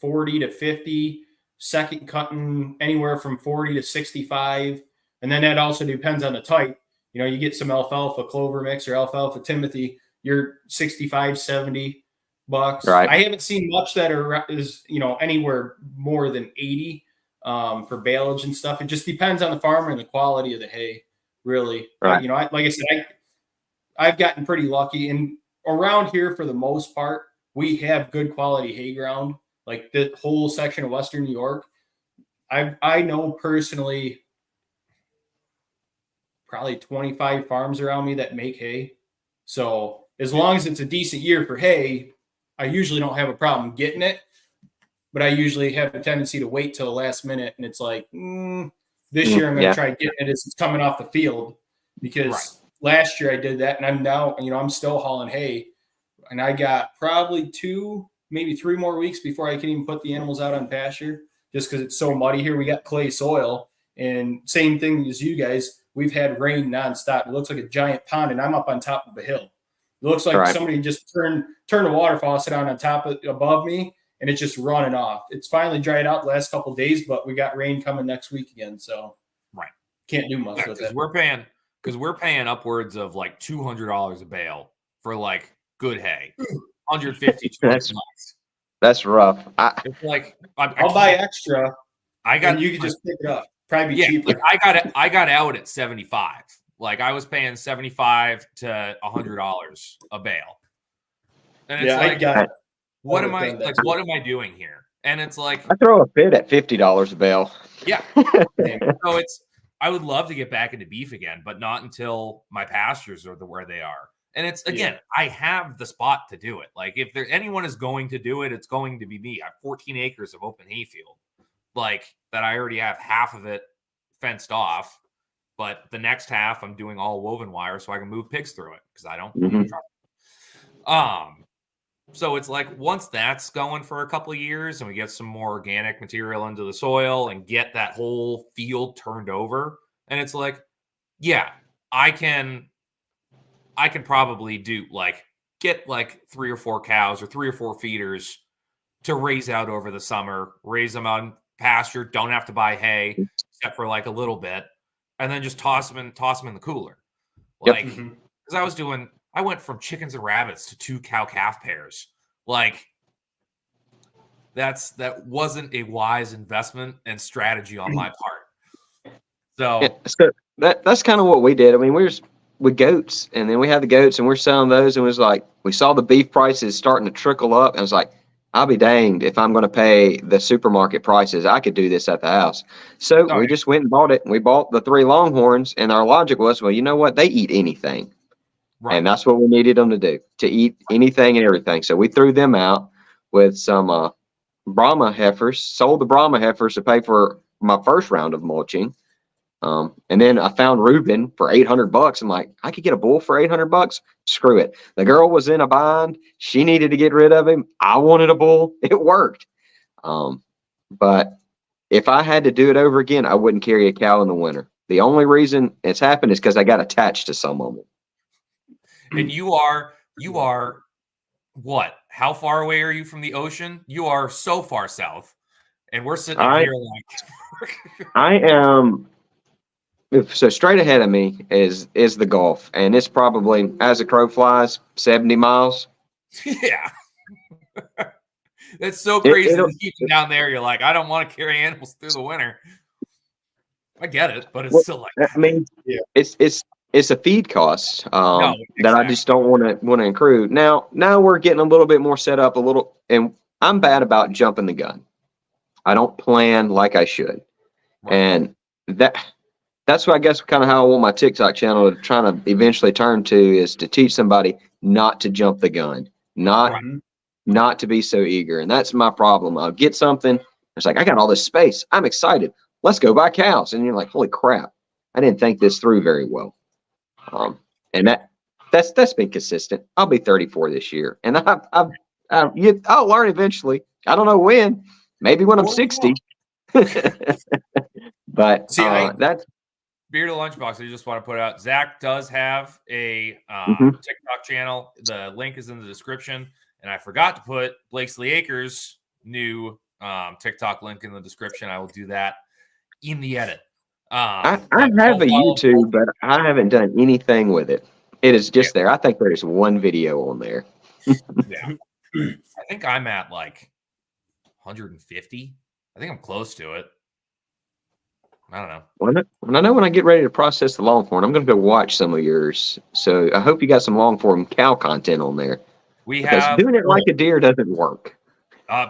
Speaker 2: 40 to 50, second cutting anywhere from 40 to 65. And then that also depends on the type. You get some alfalfa clover mix or alfalfa Timothy, you're 65, 70 bucks.
Speaker 3: Right.
Speaker 2: I haven't seen much that is anywhere more than 80 for baleage and stuff. It just depends on the farmer and the quality of the hay, really.
Speaker 3: Right.
Speaker 2: Like I said, I've gotten pretty lucky. And around here, for the most part, we have good quality hay ground. Like the whole section of Western New York, I know personally probably 25 farms around me that make hay. So as long as it's a decent year for hay, I usually don't have a problem getting it. But I usually have a tendency to wait till the last minute. And it's like, this year I'm going to try getting it as it's coming off the field. Because last year I did that. And I'm now, I'm still hauling hay. and I got probably 2, maybe 3 more weeks before I can even put the animals out on pasture, just because it's so muddy here. We got clay soil, and same thing as you guys. We've had rain nonstop. It looks like a giant pond, and I'm up on top of a hill. It looks like somebody just turned a water faucet on top of above me, and it's just running off. It's finally dried out the last couple of days, but we got rain coming next week again, so can't do much with it.
Speaker 1: Because we're paying upwards of like $200 a bale for like good hay. 150, 200 bucks.
Speaker 3: That's rough.
Speaker 1: It's like
Speaker 2: I'll buy extra. And you can just pick it up. Probably be cheaper.
Speaker 1: Like I got out at 75. Like I was paying $75 to $100 a bale. And it's like, what am I doing here? And it's like
Speaker 3: I throw a bid at $50 a bale.
Speaker 1: Yeah. So I would love to get back into beef again, but not until my pastures are where they are. And it's again, I have the spot to do it. Like if anyone is going to do it, it's going to be me. I have 14 acres of open hayfield, like that I already have half of it fenced off, but the next half I'm doing all woven wire so I can move pigs through it because I don't trust it. So it's like once that's going for a couple of years and we get some more organic material into the soil and get that whole field turned over, and it's like, yeah, I can probably do get 3 or 4 cows or 3 or 4 feeders to raise out over the summer, raise them on pasture, don't have to buy hay except for like a little bit, and then just toss them in the cooler. Like, because I went from chickens and rabbits to 2 cow calf pairs. Like that wasn't a wise investment and strategy on my part.
Speaker 3: So that's kind of what we did. I mean, we were with goats, and then we had the goats, and we're selling those, and it was like we saw the beef prices starting to trickle up, and I was like, I'll be danged if I'm going to pay the supermarket prices. I could do this at the house. So we just went and bought it. We bought the 3 Longhorns, and our logic was, well, you know what? They eat anything. Right. And that's what we needed them to do, to eat anything and everything. So we threw them out with some Brahma heifers, sold the Brahma heifers to pay for my first round of mulching. And then I found Reuben for $800. I'm like, I could get a bull for $800. Screw it. The girl was in a bind. She needed to get rid of him. I wanted a bull. It worked. But if I had to do it over again, I wouldn't carry a cow in the winter. The only reason it's happened is because I got attached to some of them.
Speaker 1: And you are what? How far away are you from the ocean? You are so far south, and we're sitting up here like.
Speaker 3: I am. So straight ahead of me is the Gulf, and it's probably, as a crow flies, 70 miles.
Speaker 1: Yeah, that's so crazy to keep them down there. You're like, I don't want to carry animals through the winter. I get it, but it's still like.
Speaker 3: I mean, it's a feed cost that I just don't want to accrue. Now we're getting a little bit more set up and I'm bad about jumping the gun. I don't plan like I should. Right. And that's what I guess kind of how I want my TikTok channel to try to eventually turn to, is to teach somebody not to jump the gun, not to be so eager. And that's my problem. I'll get something. It's like, I got all this space. I'm excited. Let's go buy cows. And you're like, holy crap. I didn't think this through very well. And that's been consistent. I'll be 34 this year, and I'll learn eventually. I don't know when. Maybe when I'm 60. But that's
Speaker 1: Bearded Lunchbox. I just want to put out, Zack does have a TikTok channel. The link is in the description, and I forgot to put Blakesley Acres' new TikTok link in the description. I will do that in the edit.
Speaker 3: I have a YouTube, but I haven't done anything with it. It is just there. I think there's one video on there.
Speaker 1: Yeah. I think I'm at like 150. I think I'm close to it. I don't know.
Speaker 3: When I know when I get ready to process the Longhorn, I'm going to go watch some of yours. So I hope you got some Longhorn cow content on there. Because doing it like a deer doesn't work.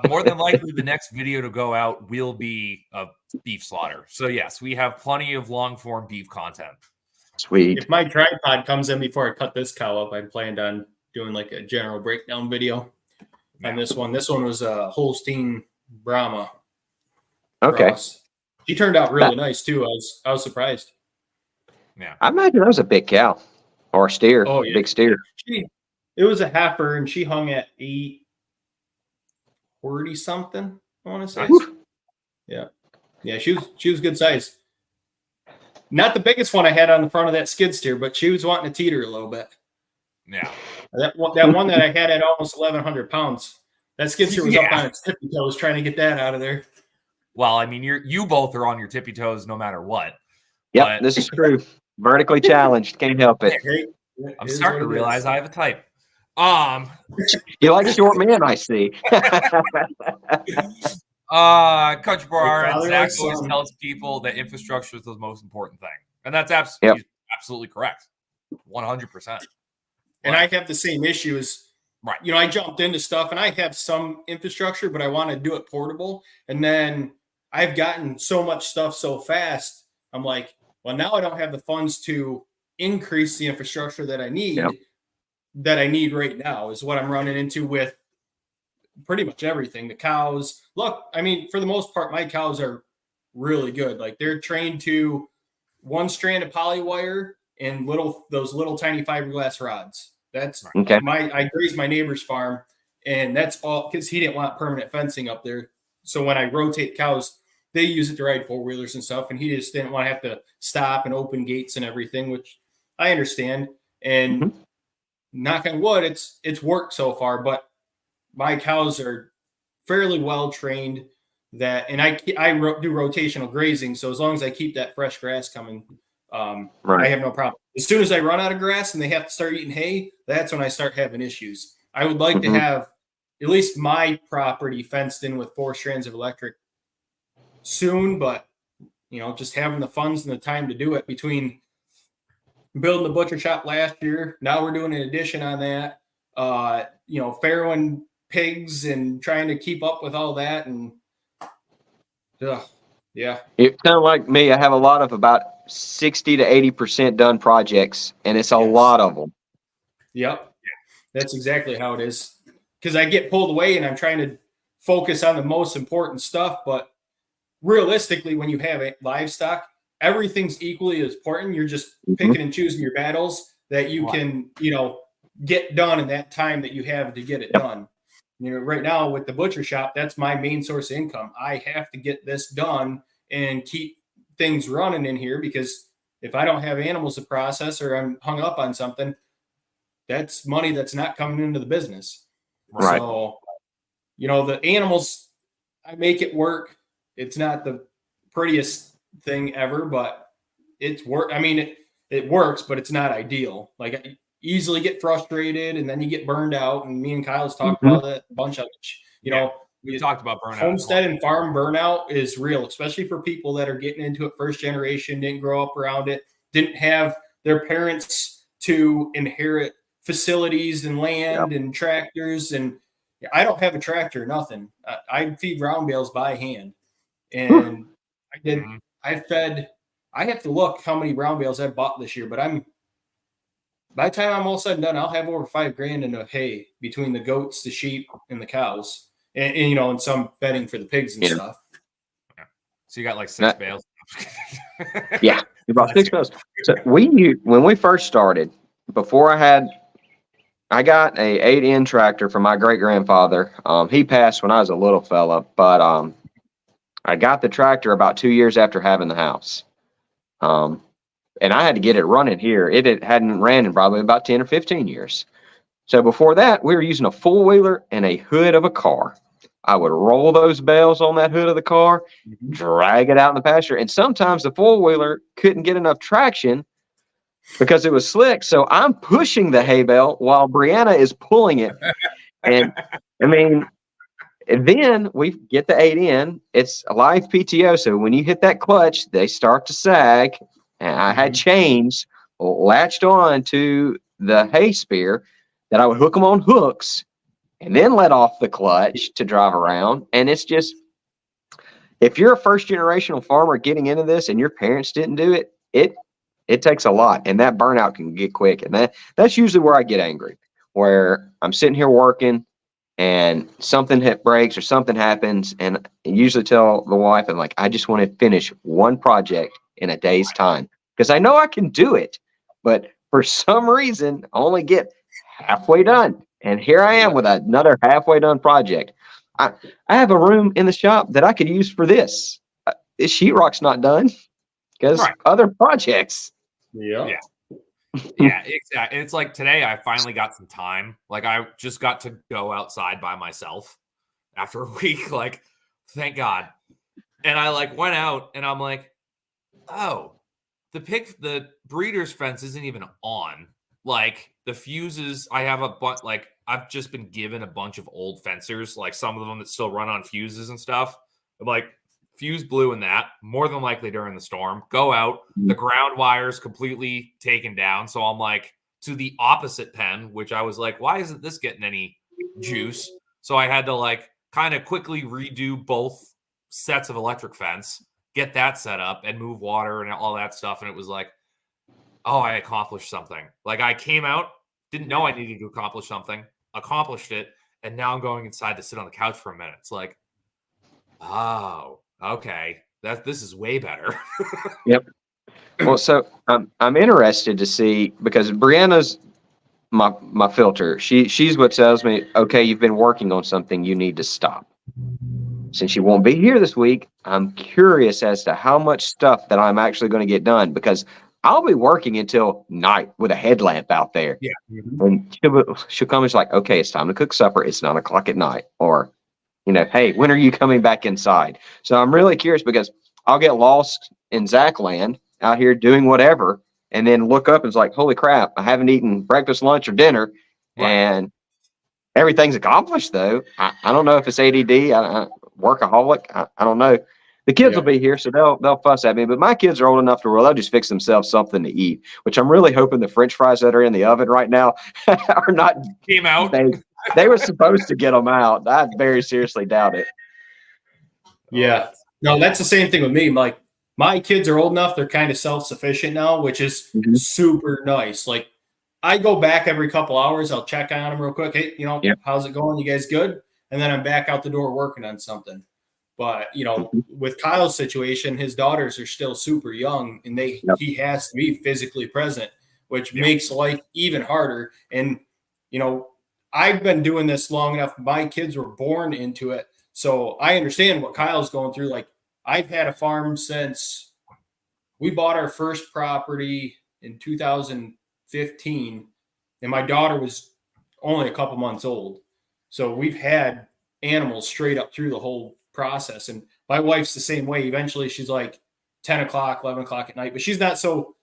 Speaker 1: More than likely, the next video to go out will be a beef slaughter. So yes, we have plenty of long form beef content.
Speaker 3: Sweet.
Speaker 2: If my tripod comes in before I cut this cow up, I planned on doing like a general breakdown video. And this one was a Holstein Brahma.
Speaker 3: Okay.
Speaker 2: Cross. She turned out really nice too. I was surprised.
Speaker 1: Yeah.
Speaker 3: I imagine that was a big cow or a steer.
Speaker 2: Oh, yeah.
Speaker 3: Big steer.
Speaker 2: It was a heifer, and she hung at 840 something. I want to say.
Speaker 1: Nice.
Speaker 2: Yeah, she was good size. Not the biggest one I had on the front of that skid steer, but she was wanting to teeter a little bit.
Speaker 1: Yeah.
Speaker 2: That one that I had at almost 1,100 pounds. That skid steer was up on its tippy toes trying to get that out of there.
Speaker 1: Well, I mean, you both are on your tippy toes no matter what.
Speaker 3: Yep, this is true. Vertically challenged, can't help it.
Speaker 1: I'm starting to realize I have a type.
Speaker 3: You like short men, I see.
Speaker 1: Country Bar and Zack always tells people that infrastructure is the most important thing, and that's absolutely correct, 100%.
Speaker 2: And I have the same issue as,
Speaker 1: right.
Speaker 2: You know, I jumped into stuff, and I have some infrastructure, but I want to do it portable. And then I've gotten so much stuff so fast. I'm like, well, now I don't have the funds to increase the infrastructure that I need.
Speaker 3: Yep.
Speaker 2: That I need right now is what I'm running into with pretty much everything. The cows, look, I mean, for the most part, my cows are really good. Like, they're trained to one strand of poly wire and those little tiny fiberglass rods. That's
Speaker 3: okay.
Speaker 2: I grazed my neighbor's farm, and that's all because he didn't want permanent fencing up there. So when I rotate cows, they use it to ride 4-wheelers and stuff, and he just didn't want to have to stop and open gates and everything, which I understand. And knock on wood, it's worked so far, but my cows are fairly well trained and I do rotational grazing. So as long as I keep that fresh grass coming, I have no problem. As soon as I run out of grass and they have to start eating hay, that's when I start having issues. I would like to have at least my property fenced in with 4 strands of electric soon, but just having the funds and the time to do it between building the butcher shop last year. Now we're doing an addition on that, farrowing pigs and trying to keep up with all that. And yeah.
Speaker 3: It's kind of like me. I have a lot of about 60 to 80% done projects, and it's a lot of them.
Speaker 2: Yep. That's exactly how it is. Because I get pulled away and I'm trying to focus on the most important stuff. But realistically, when you have livestock, everything's equally as important. You're just picking and choosing your battles that you can, get done in that time that you have to get it done. Right now with the butcher shop, that's my main source of income. I have to get this done and keep things running in here, because if I don't have animals to process or I'm hung up on something, that's money that's not coming into the business.
Speaker 3: Right.
Speaker 2: So, the animals, I make it work. It's not the prettiest thing ever, but it's work. I mean, it works, but it's not ideal. Like, I easily get frustrated, and then you get burned out. And me and Kyle's talked about that a bunch of it.
Speaker 1: We talked about burnout.
Speaker 2: Homestead and farm burnout is real, especially for people that are getting into it first generation, didn't grow up around it, didn't have their parents to inherit facilities and land and tractors. And I don't have a tractor, nothing. I feed round bales by hand. And I have to look how many round bales I've bought this year, but by the time I'm all said and done, I'll have over $5,000 in hay between the goats, the sheep, and the cows, and and some bedding for the pigs and stuff.
Speaker 1: So you got like 6 bales.
Speaker 3: Yeah, you bought 6 bales. So when we first started, before I got a 8N tractor from my great grandfather. He passed when I was a little fella, but I got the tractor about 2 years after having the house. And I had to get it running here. It hadn't ran in probably about 10 or 15 years. So before that, we were using a 4-wheeler and a hood of a car. I would roll those bales on that hood of the car, drag it out in the pasture. And sometimes the 4-wheeler couldn't get enough traction because it was slick. So I'm pushing the hay bale while Brianna is pulling it. And I mean, and then we get the 8N. It's a live PTO. So when you hit that clutch, they start to sag. And I had chains latched on to the hay spear that I would hook them on hooks and then let off the clutch to drive around. And it's just, if you're a first generational farmer getting into this and your parents didn't do it, it takes a lot, and that burnout can get quick. And that's usually where I get angry, where I'm sitting here working and something breaks or something happens. And I usually tell the wife, I'm like, I just want to finish one project in a day's time, because I know I can do it, but for some reason I only get halfway done. And here I am with another halfway done project. I have a room in the shop that I could use for this. This sheetrock's not done because other projects.
Speaker 2: Yeah.
Speaker 1: Yeah, exactly. It's like today I finally got some time. Like I just got to go outside by myself after a week. Like, thank God. And I like went out and I'm like, oh, the breeder's fence isn't even on. Like the fuses, I have a bunch. Like I've just been given a bunch of old fencers, like some of them that still run on fuses and stuff. I'm like, fuse blew in that, more than likely during the storm. Go out, the ground wires completely taken down. So I'm like to the opposite pen, which I was like, why isn't this getting any juice? So I had to like kind of quickly redo both sets of electric fence, get that set up and move water and all that stuff. And it was like, oh, I accomplished something. Like I came out, didn't know I needed to accomplish something, accomplished it. And now I'm going inside to sit on the couch for a minute. It's like, oh, okay. This is way better.
Speaker 3: Yep. Well, so I'm interested to see, because Brianna's my filter. She's what tells me, okay, you've been working on something, you need to stop. Since you won't be here this week, I'm curious as to how much stuff that I'm actually going to get done, because I'll be working until night with a headlamp out there.
Speaker 1: Yeah.
Speaker 3: And she'll come and she's like, okay, it's time to cook supper. It's 9 o'clock at night. Or, hey, when are you coming back inside? So I'm really curious, because I'll get lost in Zack land out here doing whatever, and then look up and it's like, holy crap, I haven't eaten breakfast, lunch, or dinner.
Speaker 1: Right.
Speaker 3: And everything's accomplished, though. I don't know if it's ADD, workaholic. I don't know. The kids will be here, so they'll fuss at me. But my kids are old enough to where they'll just fix themselves something to eat, which I'm really hoping the French fries that are in the oven right now are not
Speaker 1: came out.
Speaker 3: They were supposed to get them out. I very seriously doubt it.
Speaker 2: Yeah. No, that's the same thing with me. Like my kids are old enough; they're kind of self-sufficient now, which is super nice. Like I go back every couple hours. I'll check on them real quick. Hey, how's it going? You guys good? And then I'm back out the door working on something. But, with Kyle's situation, his daughters are still super young, and he has to be physically present, which makes life even harder. And, I've been doing this long enough. My kids were born into it. So I understand what Kyle's going through. Like I've had a farm since we bought our first property in 2015, and my daughter was only a couple months old. So we've had animals straight up through the whole process. And my wife's the same way. Eventually she's like 10 o'clock, 11 o'clock at night, but she's not so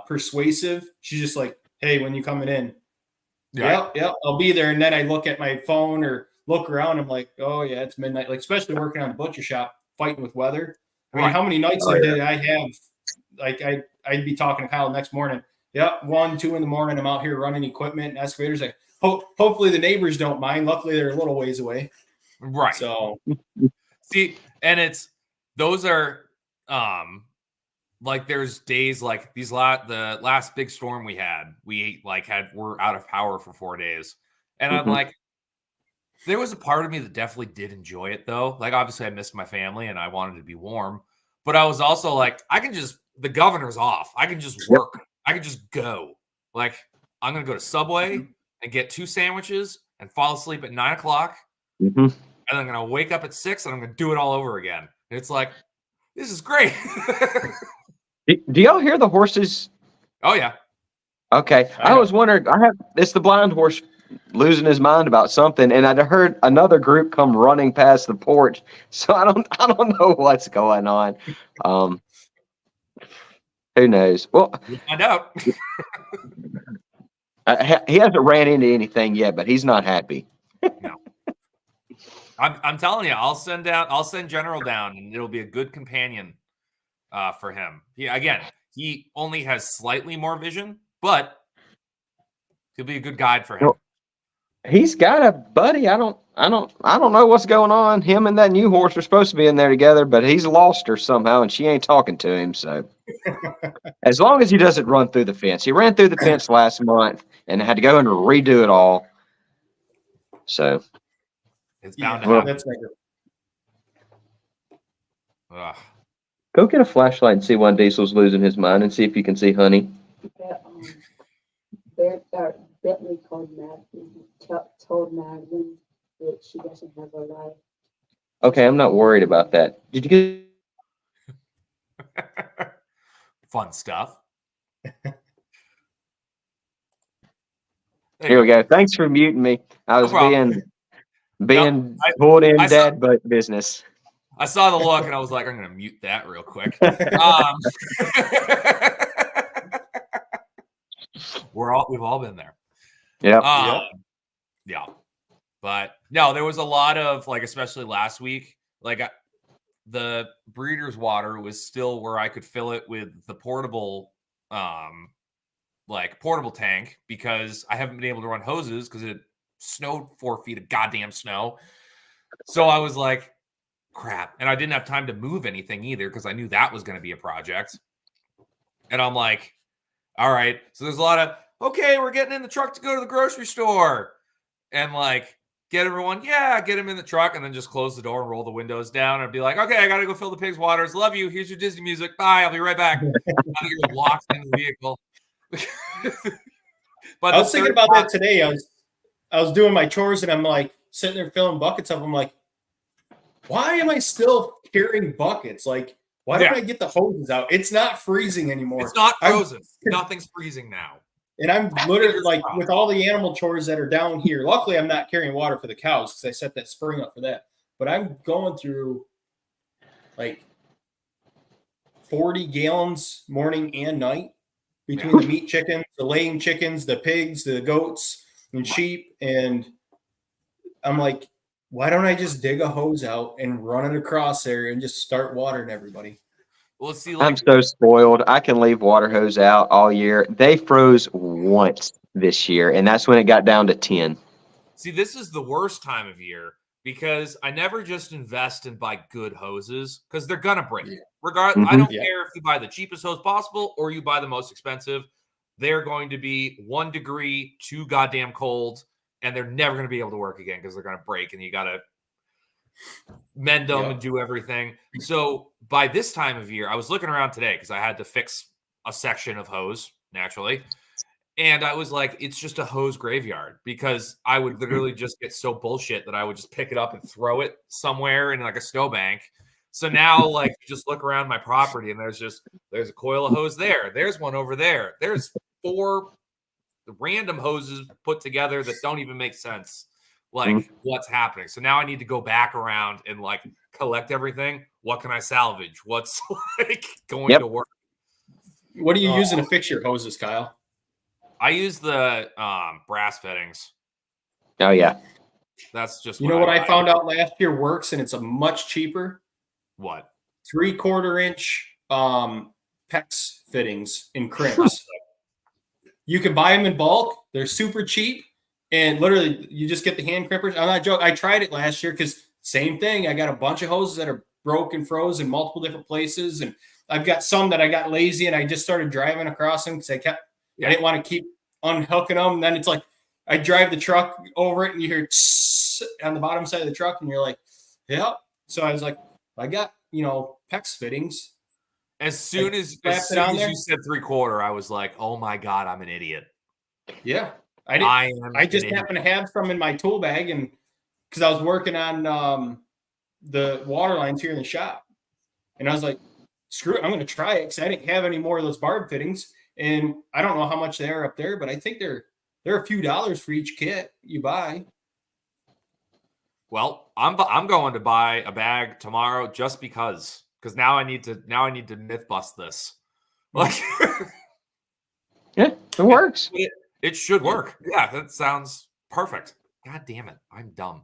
Speaker 2: persuasive. She's just like, hey, when you coming in? Yep, I'll be there. And then I look at my phone or look around. I'm like, oh yeah, it's midnight. Like, especially working on the butcher shop, fighting with weather. I mean, how many nights did I have? Like I'd be talking to Kyle next morning. Yep, 1, 2 in the morning. I'm out here running equipment and excavators. Like, hopefully the neighbors don't mind. Luckily, they're a little ways away.
Speaker 1: Right.
Speaker 2: So,
Speaker 1: see, and those are like there's days like these the last big storm we had. We're out of power for 4 days, and I'm like, there was a part of me that definitely did enjoy it though. Like obviously I missed my family and I wanted to be warm, but I was also like, the governor's off. I can just work. I can just go. Like I'm gonna go to Subway and get 2 sandwiches and fall asleep at 9 o'clock. And I'm going to wake up at 6 and I'm going to do it all over again. And it's like, this is great.
Speaker 3: Do y'all hear the horses?
Speaker 1: Oh, yeah.
Speaker 3: Okay. I was wondering, it's the blind horse losing his mind about something. And I heard another group come running past the porch. So I don't know what's going on. Who knows? Well,
Speaker 1: we'll find out.
Speaker 3: He hasn't ran into anything yet, but he's not happy.
Speaker 1: No. I'm telling you, I'll send General down, and it'll be a good companion for him. He only has slightly more vision, but he'll be a good guide for him.
Speaker 3: Well, he's got a buddy. I don't know what's going on. Him and that new horse are supposed to be in there together, but he's lost her somehow, and she ain't talking to him. So as long as he doesn't run through the fence, he ran through the fence last month and had to go and redo it all. So.
Speaker 1: It's bound to happen.
Speaker 2: That's
Speaker 3: Go get a flashlight and see when Diesel's losing his mind, and see if you can see Honey.
Speaker 4: Bentley told Madeline that she doesn't have a life.
Speaker 3: Okay, I'm not worried about that. Did you
Speaker 1: Fun stuff.
Speaker 3: Here we go. Thanks for muting me. I was
Speaker 1: problem.
Speaker 3: being
Speaker 1: I-
Speaker 3: pulled in
Speaker 1: I saw-
Speaker 3: dad butt business.
Speaker 1: I saw the look and I was like, I'm going to mute that real quick. We've all been there.
Speaker 3: Yep.
Speaker 1: Yeah. But no, there was a lot of like, especially last week, like the breeder's water was still where I could fill it with the portable tank because I haven't been able to run hoses because it snowed 4 feet of goddamn snow. So I was like, crap. And I didn't have time to move anything either because I knew that was going to be a project. And I'm like, all right. So there's a lot of, okay, we're getting in the truck to go to the grocery store. And like, get him in the truck and then just close the door and roll the windows down and be like, okay, I got to go fill the pig's waters. Love you. Here's your Disney music. Bye. I'll be right back. You're locked in the vehicle. But
Speaker 2: I was thinking about that today. I was doing my chores and I'm like sitting there filling buckets up. I'm like, why am I still carrying buckets? Like, why don't I get the hoses out? It's not freezing anymore.
Speaker 1: It's not frozen. Nothing's freezing now.
Speaker 2: And I'm literally like with all the animal chores that are down here. Luckily, I'm not carrying water for the cows because I set that spring up for that. But I'm going through like 40 gallons morning and night between the meat chickens, the laying chickens, the pigs, the goats, and sheep. And I'm like, why don't I just dig a hose out and run it across there and just start watering everybody?
Speaker 1: Well, see,
Speaker 3: I'm so spoiled. I can leave water hose out all year. They froze once this year, and that's when it got down to 10.
Speaker 1: See, this is the worst time of year because I never just invest and buy good hoses because they're gonna break. Regardless, I don't care if you buy the cheapest hose possible or you buy the most expensive. They're going to be 1 degree too goddamn cold, and they're never going to be able to work again because they're going to break, and you got to mend them and do everything. So by this time of year, I was looking around today because I had to fix a section of hose naturally. And I was like, it's just a hose graveyard because I would literally just get so bullshit that I would just pick it up and throw it somewhere in like a snowbank. So now, like, just look around my property and there's a coil of hose there. There's one over there. There's 4 random hoses put together that don't even make sense. Like, what's happening? So now I need to go back around and like collect everything. What can I salvage? What's like going to work?
Speaker 2: What are you using to fix your hoses, Kyle?
Speaker 1: I use the brass fittings.
Speaker 3: Oh yeah,
Speaker 1: that's just
Speaker 2: you know what I found out last year works, and it's a much cheaper.
Speaker 1: What?
Speaker 2: 3/4 inch PEX fittings in crimps. You can buy them in bulk. They're super cheap, and literally you just get the hand crimpers. I'm not joking. I tried it last year because same thing. I got a bunch of hoses that are broken, froze in multiple different places, and I've got some that I got lazy and I just started driving across them because I didn't want to keep unhooking them. And then it's like I drive the truck over it and you hear on the bottom side of the truck and you're like, yeah. So I was like, I got, PEX fittings.
Speaker 1: As soon as you said 3/4, I was like, oh my God, I'm an idiot.
Speaker 2: Yeah. I just happened to have some in my tool bag and because I was working on the water lines here in the shop. And I was like, screw it, I'm going to try it because I didn't have any more of those barb fittings. And I don't know how much they are up there, but I think they're a few dollars for each kit you buy.
Speaker 1: Well, I'm going to buy a bag tomorrow just because now I need to myth bust this. Like,
Speaker 3: yeah, it works.
Speaker 1: It should work. Yeah, that sounds perfect. God damn it, I'm dumb.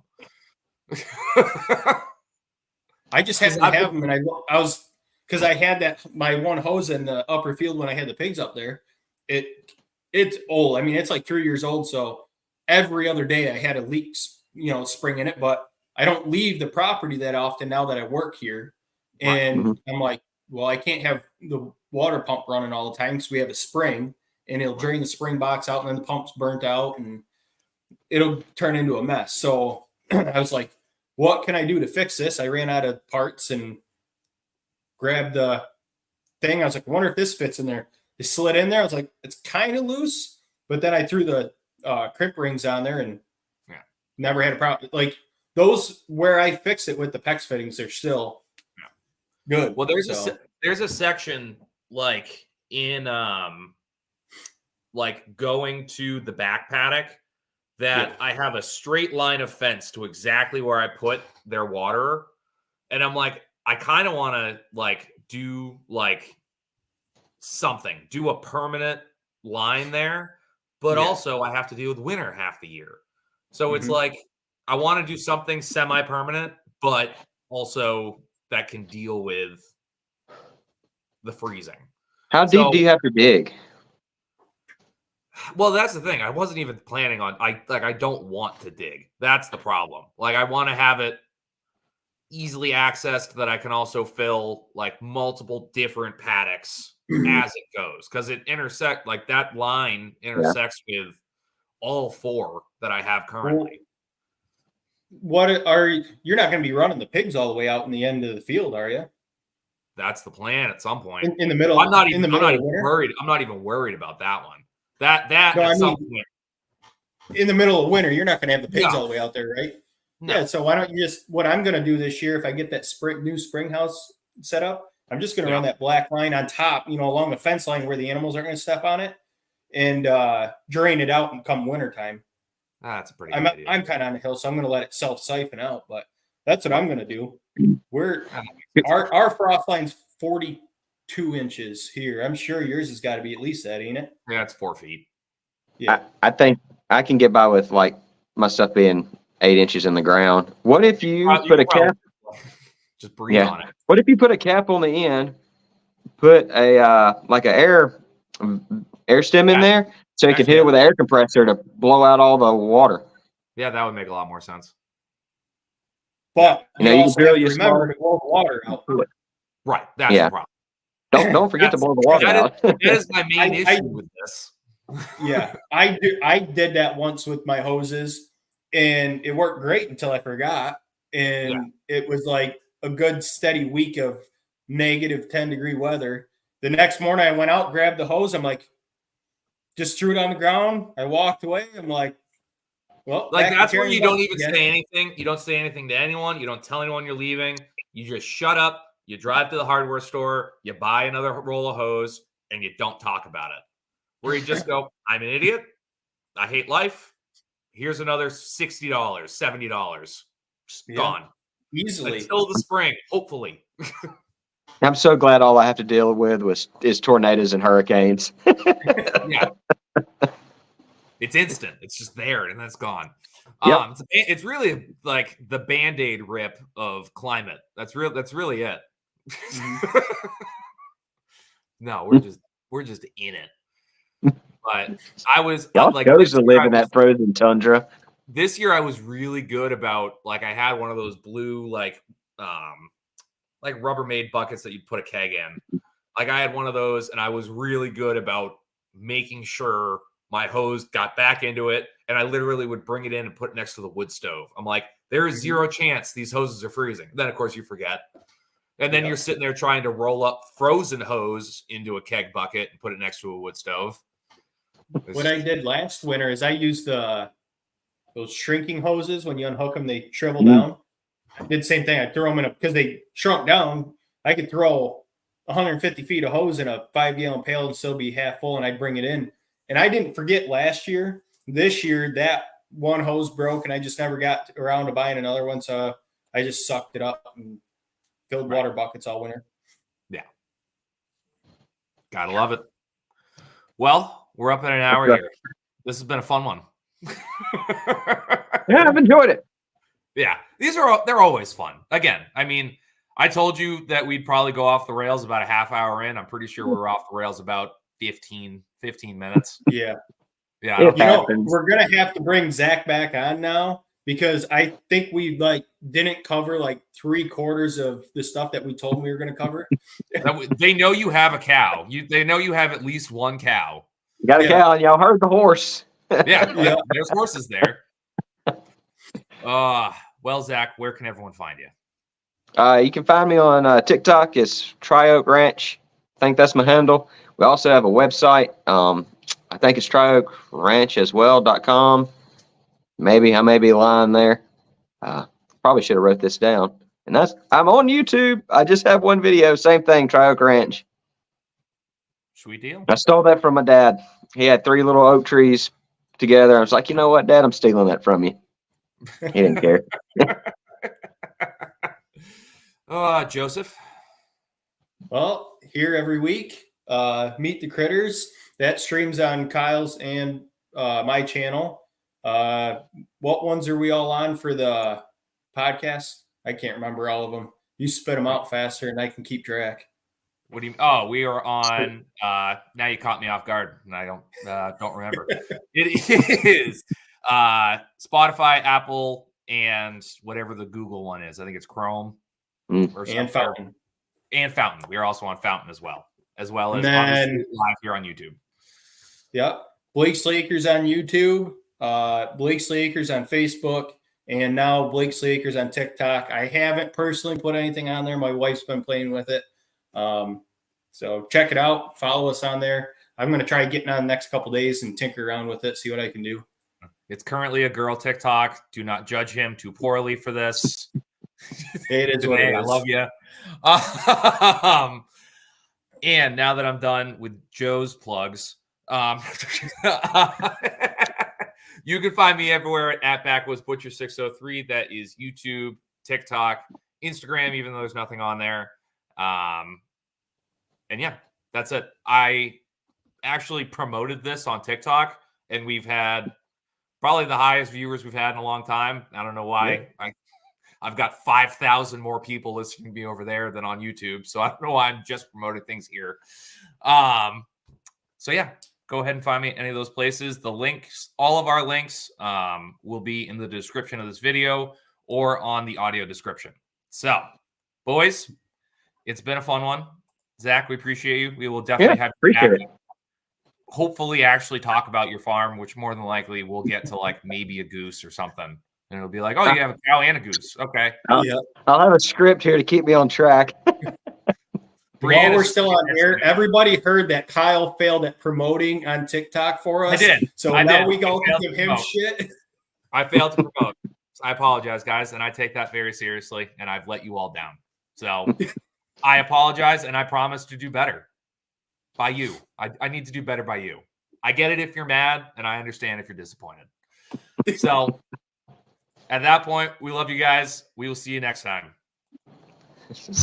Speaker 2: I just happened to have them, and I was because I had my one hose in the upper field when I had the pigs up there. It's old. I mean, it's like 3 years old. So every other day I had a leak, spring in it. But I don't leave the property that often now that I work here. And I'm like, well, I can't have the water pump running all the time because we have a spring, and it'll drain the spring box out, and then the pump's burnt out, and it'll turn into a mess. So I was like, what can I do to fix this? I ran out of parts and grabbed the thing. I was like, I wonder if this fits in there. It slid in there. I was like, it's kind of loose. But then I threw the crimp rings on there and
Speaker 1: Yeah.
Speaker 2: never had a problem. Like those where I fix it with the PEX fittings, they're still good.
Speaker 1: Well, there's a section like in like going to the back paddock that I have a straight line of fence to exactly where I put their waterer. And I'm like, I kind of want to like do like something, do a permanent line there, but also I have to deal with winter half the year. So it's like, I want to do something semi-permanent, but also that can deal with the freezing.
Speaker 3: How deep do you have to dig?
Speaker 1: Well, that's the thing. I wasn't even planning on. I don't want to dig. That's the problem. Like I want to have it easily accessed that I can also fill like multiple different paddocks as it goes because it like that line intersects with all 4 that I have currently.
Speaker 2: You're not going to be running the pigs all the way out in the end of the field, are you?
Speaker 1: That's the plan at some point.
Speaker 2: In the middle.
Speaker 1: I'm not even
Speaker 2: winter?
Speaker 1: worried. I'm not even worried about that one. That
Speaker 2: No,
Speaker 1: at some point.
Speaker 2: In the middle of winter, you're not going to have the pigs
Speaker 1: No.
Speaker 2: all the way out there, right?
Speaker 1: No.
Speaker 2: Yeah. So why don't you just? What I'm going to do this year, if I get that new spring house set up, I'm just going to run that black line on top, along the fence line where the animals aren't going to step on it, and drain it out and come wintertime.
Speaker 1: That's a pretty good idea.
Speaker 2: I'm kind of on the hill, so I'm going to let it self siphon out. But that's what I'm going to do. Our frost line's 42 inches here. I'm sure yours has got to be at least that, ain't it?
Speaker 1: Yeah, it's 4 feet.
Speaker 2: Yeah.
Speaker 3: I think I can get by with like my stuff being 8 inches in the ground. What if you put a cap?
Speaker 1: Just breathe on it.
Speaker 3: What if you put a cap on the end, put a like an air stem in there, so you can hit it with an air compressor to blow out all the water?
Speaker 1: Yeah, that would make a lot more sense.
Speaker 2: But
Speaker 3: you
Speaker 2: also
Speaker 3: can
Speaker 2: have to remember to blow the water out.
Speaker 1: Right. That's the problem.
Speaker 3: Don't forget to blow the water out.
Speaker 1: That is my main issue with this.
Speaker 2: Yeah, I did that once with my hoses, and it worked great until I forgot. And it was like a good steady week of negative 10-degree weather. The next morning I went out, grabbed the hose. I'm like, just threw it on the ground. I walked away. I'm like, well,
Speaker 1: like that's where you don't even say anything. You don't say anything to anyone. You don't tell anyone you're leaving. You just shut up. You drive to the hardware store. You buy another roll of hose, and you don't talk about it. Where you just go, I'm an idiot. I hate life. Here's another $60, $70. Just gone.
Speaker 2: Easily.
Speaker 1: Until the spring, hopefully.
Speaker 3: I'm so glad all I have to deal with is tornadoes and hurricanes.
Speaker 1: Yeah. It's instant. It's just there, and then it's gone.
Speaker 3: Yep.
Speaker 1: It's really like the Band-Aid rip of climate. That's really it. No, we're just in it. But I was
Speaker 3: like those to live in that frozen tundra.
Speaker 1: This year I was really good about like I had one of those blue like Rubbermaid buckets that you put a keg in. Like I had one of those, and I was really good about making sure my hose got back into it, and I literally would bring it in and put it next to the wood stove. I'm like, there is zero chance these hoses are freezing. Then of course you forget. And then you're sitting there trying to roll up frozen hose into a keg bucket and put it next to a wood stove.
Speaker 2: What I did last winter is I used those shrinking hoses. When you unhook them, they shrivel down. I did the same thing. I throw them in because they shrunk down. I could throw 150 feet of hose in a 5-gallon pail and still be half full, and I'd bring it in. And I didn't forget last year. This year, that one hose broke, and I just never got around to buying another one. So I just sucked it up and filled water buckets all winter.
Speaker 1: Yeah. Gotta love it. Well, we're up at an hour here. This has been a fun one.
Speaker 3: Yeah, I've enjoyed it.
Speaker 1: Yeah, they're always fun. Again, I mean, I told you that we'd probably go off the rails about a half hour in. I'm pretty sure we're off the rails about 15 minutes.
Speaker 2: Yeah.
Speaker 1: Yeah.
Speaker 2: We're going to have to bring Zack back on now because I think we didn't cover 3/4 of the stuff that we told them we were going to cover.
Speaker 1: They know you have a cow. They know you have at least one cow.
Speaker 3: You got a cow, and y'all heard the horse.
Speaker 1: Yeah, there's horses there. Well, Zack, where can everyone find you?
Speaker 3: You can find me on TikTok. It's Tri-Oak Ranch. I think that's my handle. We also have a website. I think it's tryoakranchaswell.com. Maybe I may be lying there. Probably should have wrote this down. And I'm on YouTube. I just have one video. Same thing, Tryoak Ranch.
Speaker 1: Sweet deal.
Speaker 3: I stole that from my dad. He had 3 little oak trees together. I was like, you know what, Dad? I'm stealing that from you. He didn't care.
Speaker 1: Joseph.
Speaker 2: Well, here every week, Meet the Critters. That streams on Kyle's and my channel. What ones are we all on for the podcast? I can't remember all of them. You spit them out faster and I can keep track.
Speaker 1: What do you? Oh, we are on. Now you caught me off guard, and I don't remember. It is Spotify, Apple, and whatever the Google one is. I think it's Chrome or
Speaker 2: And Fountain.
Speaker 1: And Fountain. We are also on Fountain as well as
Speaker 2: And
Speaker 1: obviously
Speaker 2: then,
Speaker 1: live here on YouTube.
Speaker 2: Yep. Blake Slakers on YouTube, Blake Slakers on Facebook, and now Blake Slakers on TikTok. I haven't personally put anything on there. My wife's been playing with it. So check it out. Follow us on there. I'm going to try getting on the next couple days and tinker around with it, see what I can do.
Speaker 1: It's currently a girl TikTok. Do not judge him too poorly for this.
Speaker 2: It is what it is.
Speaker 1: I love you. And now that I'm done with Joe's plugs, you can find me everywhere at Backwoods Butcher 603. That is YouTube, TikTok, Instagram, even though there's nothing on there. And yeah, that's it. I actually promoted this on TikTok, and we've had probably the highest viewers we've had in a long time. I don't know why.
Speaker 2: Yeah.
Speaker 1: I've got 5,000 more people listening to me over there than on YouTube. So I don't know why I'm just promoting things here. So yeah, go ahead and find me at any of those places. The links, all of our links will be in the description of this video or on the audio description. So, boys, it's been a fun one. Zach, we appreciate you. We will definitely have you back. Hopefully actually talk about your farm, which more than likely we'll get to like maybe a goose or something. And it'll be like, oh, you have a cow and a goose. Okay.
Speaker 3: I'll have a script here to keep me on track.
Speaker 2: While we're still on here, everybody heard that Kyle failed at promoting on TikTok for us.
Speaker 1: I did.
Speaker 2: So
Speaker 1: I
Speaker 2: now
Speaker 1: did.
Speaker 2: we all
Speaker 1: I
Speaker 2: can
Speaker 1: failed
Speaker 2: give
Speaker 1: to
Speaker 2: him
Speaker 1: promote.
Speaker 2: shit.
Speaker 1: I failed to promote. I apologize, guys, and I take that very seriously, and I've let you all down. So I apologize, and I promise to do better by you. I need to do better by you. I get it if you're mad, and I understand if you're disappointed. So at that point, we love you guys. We will see you next time.
Speaker 3: See you.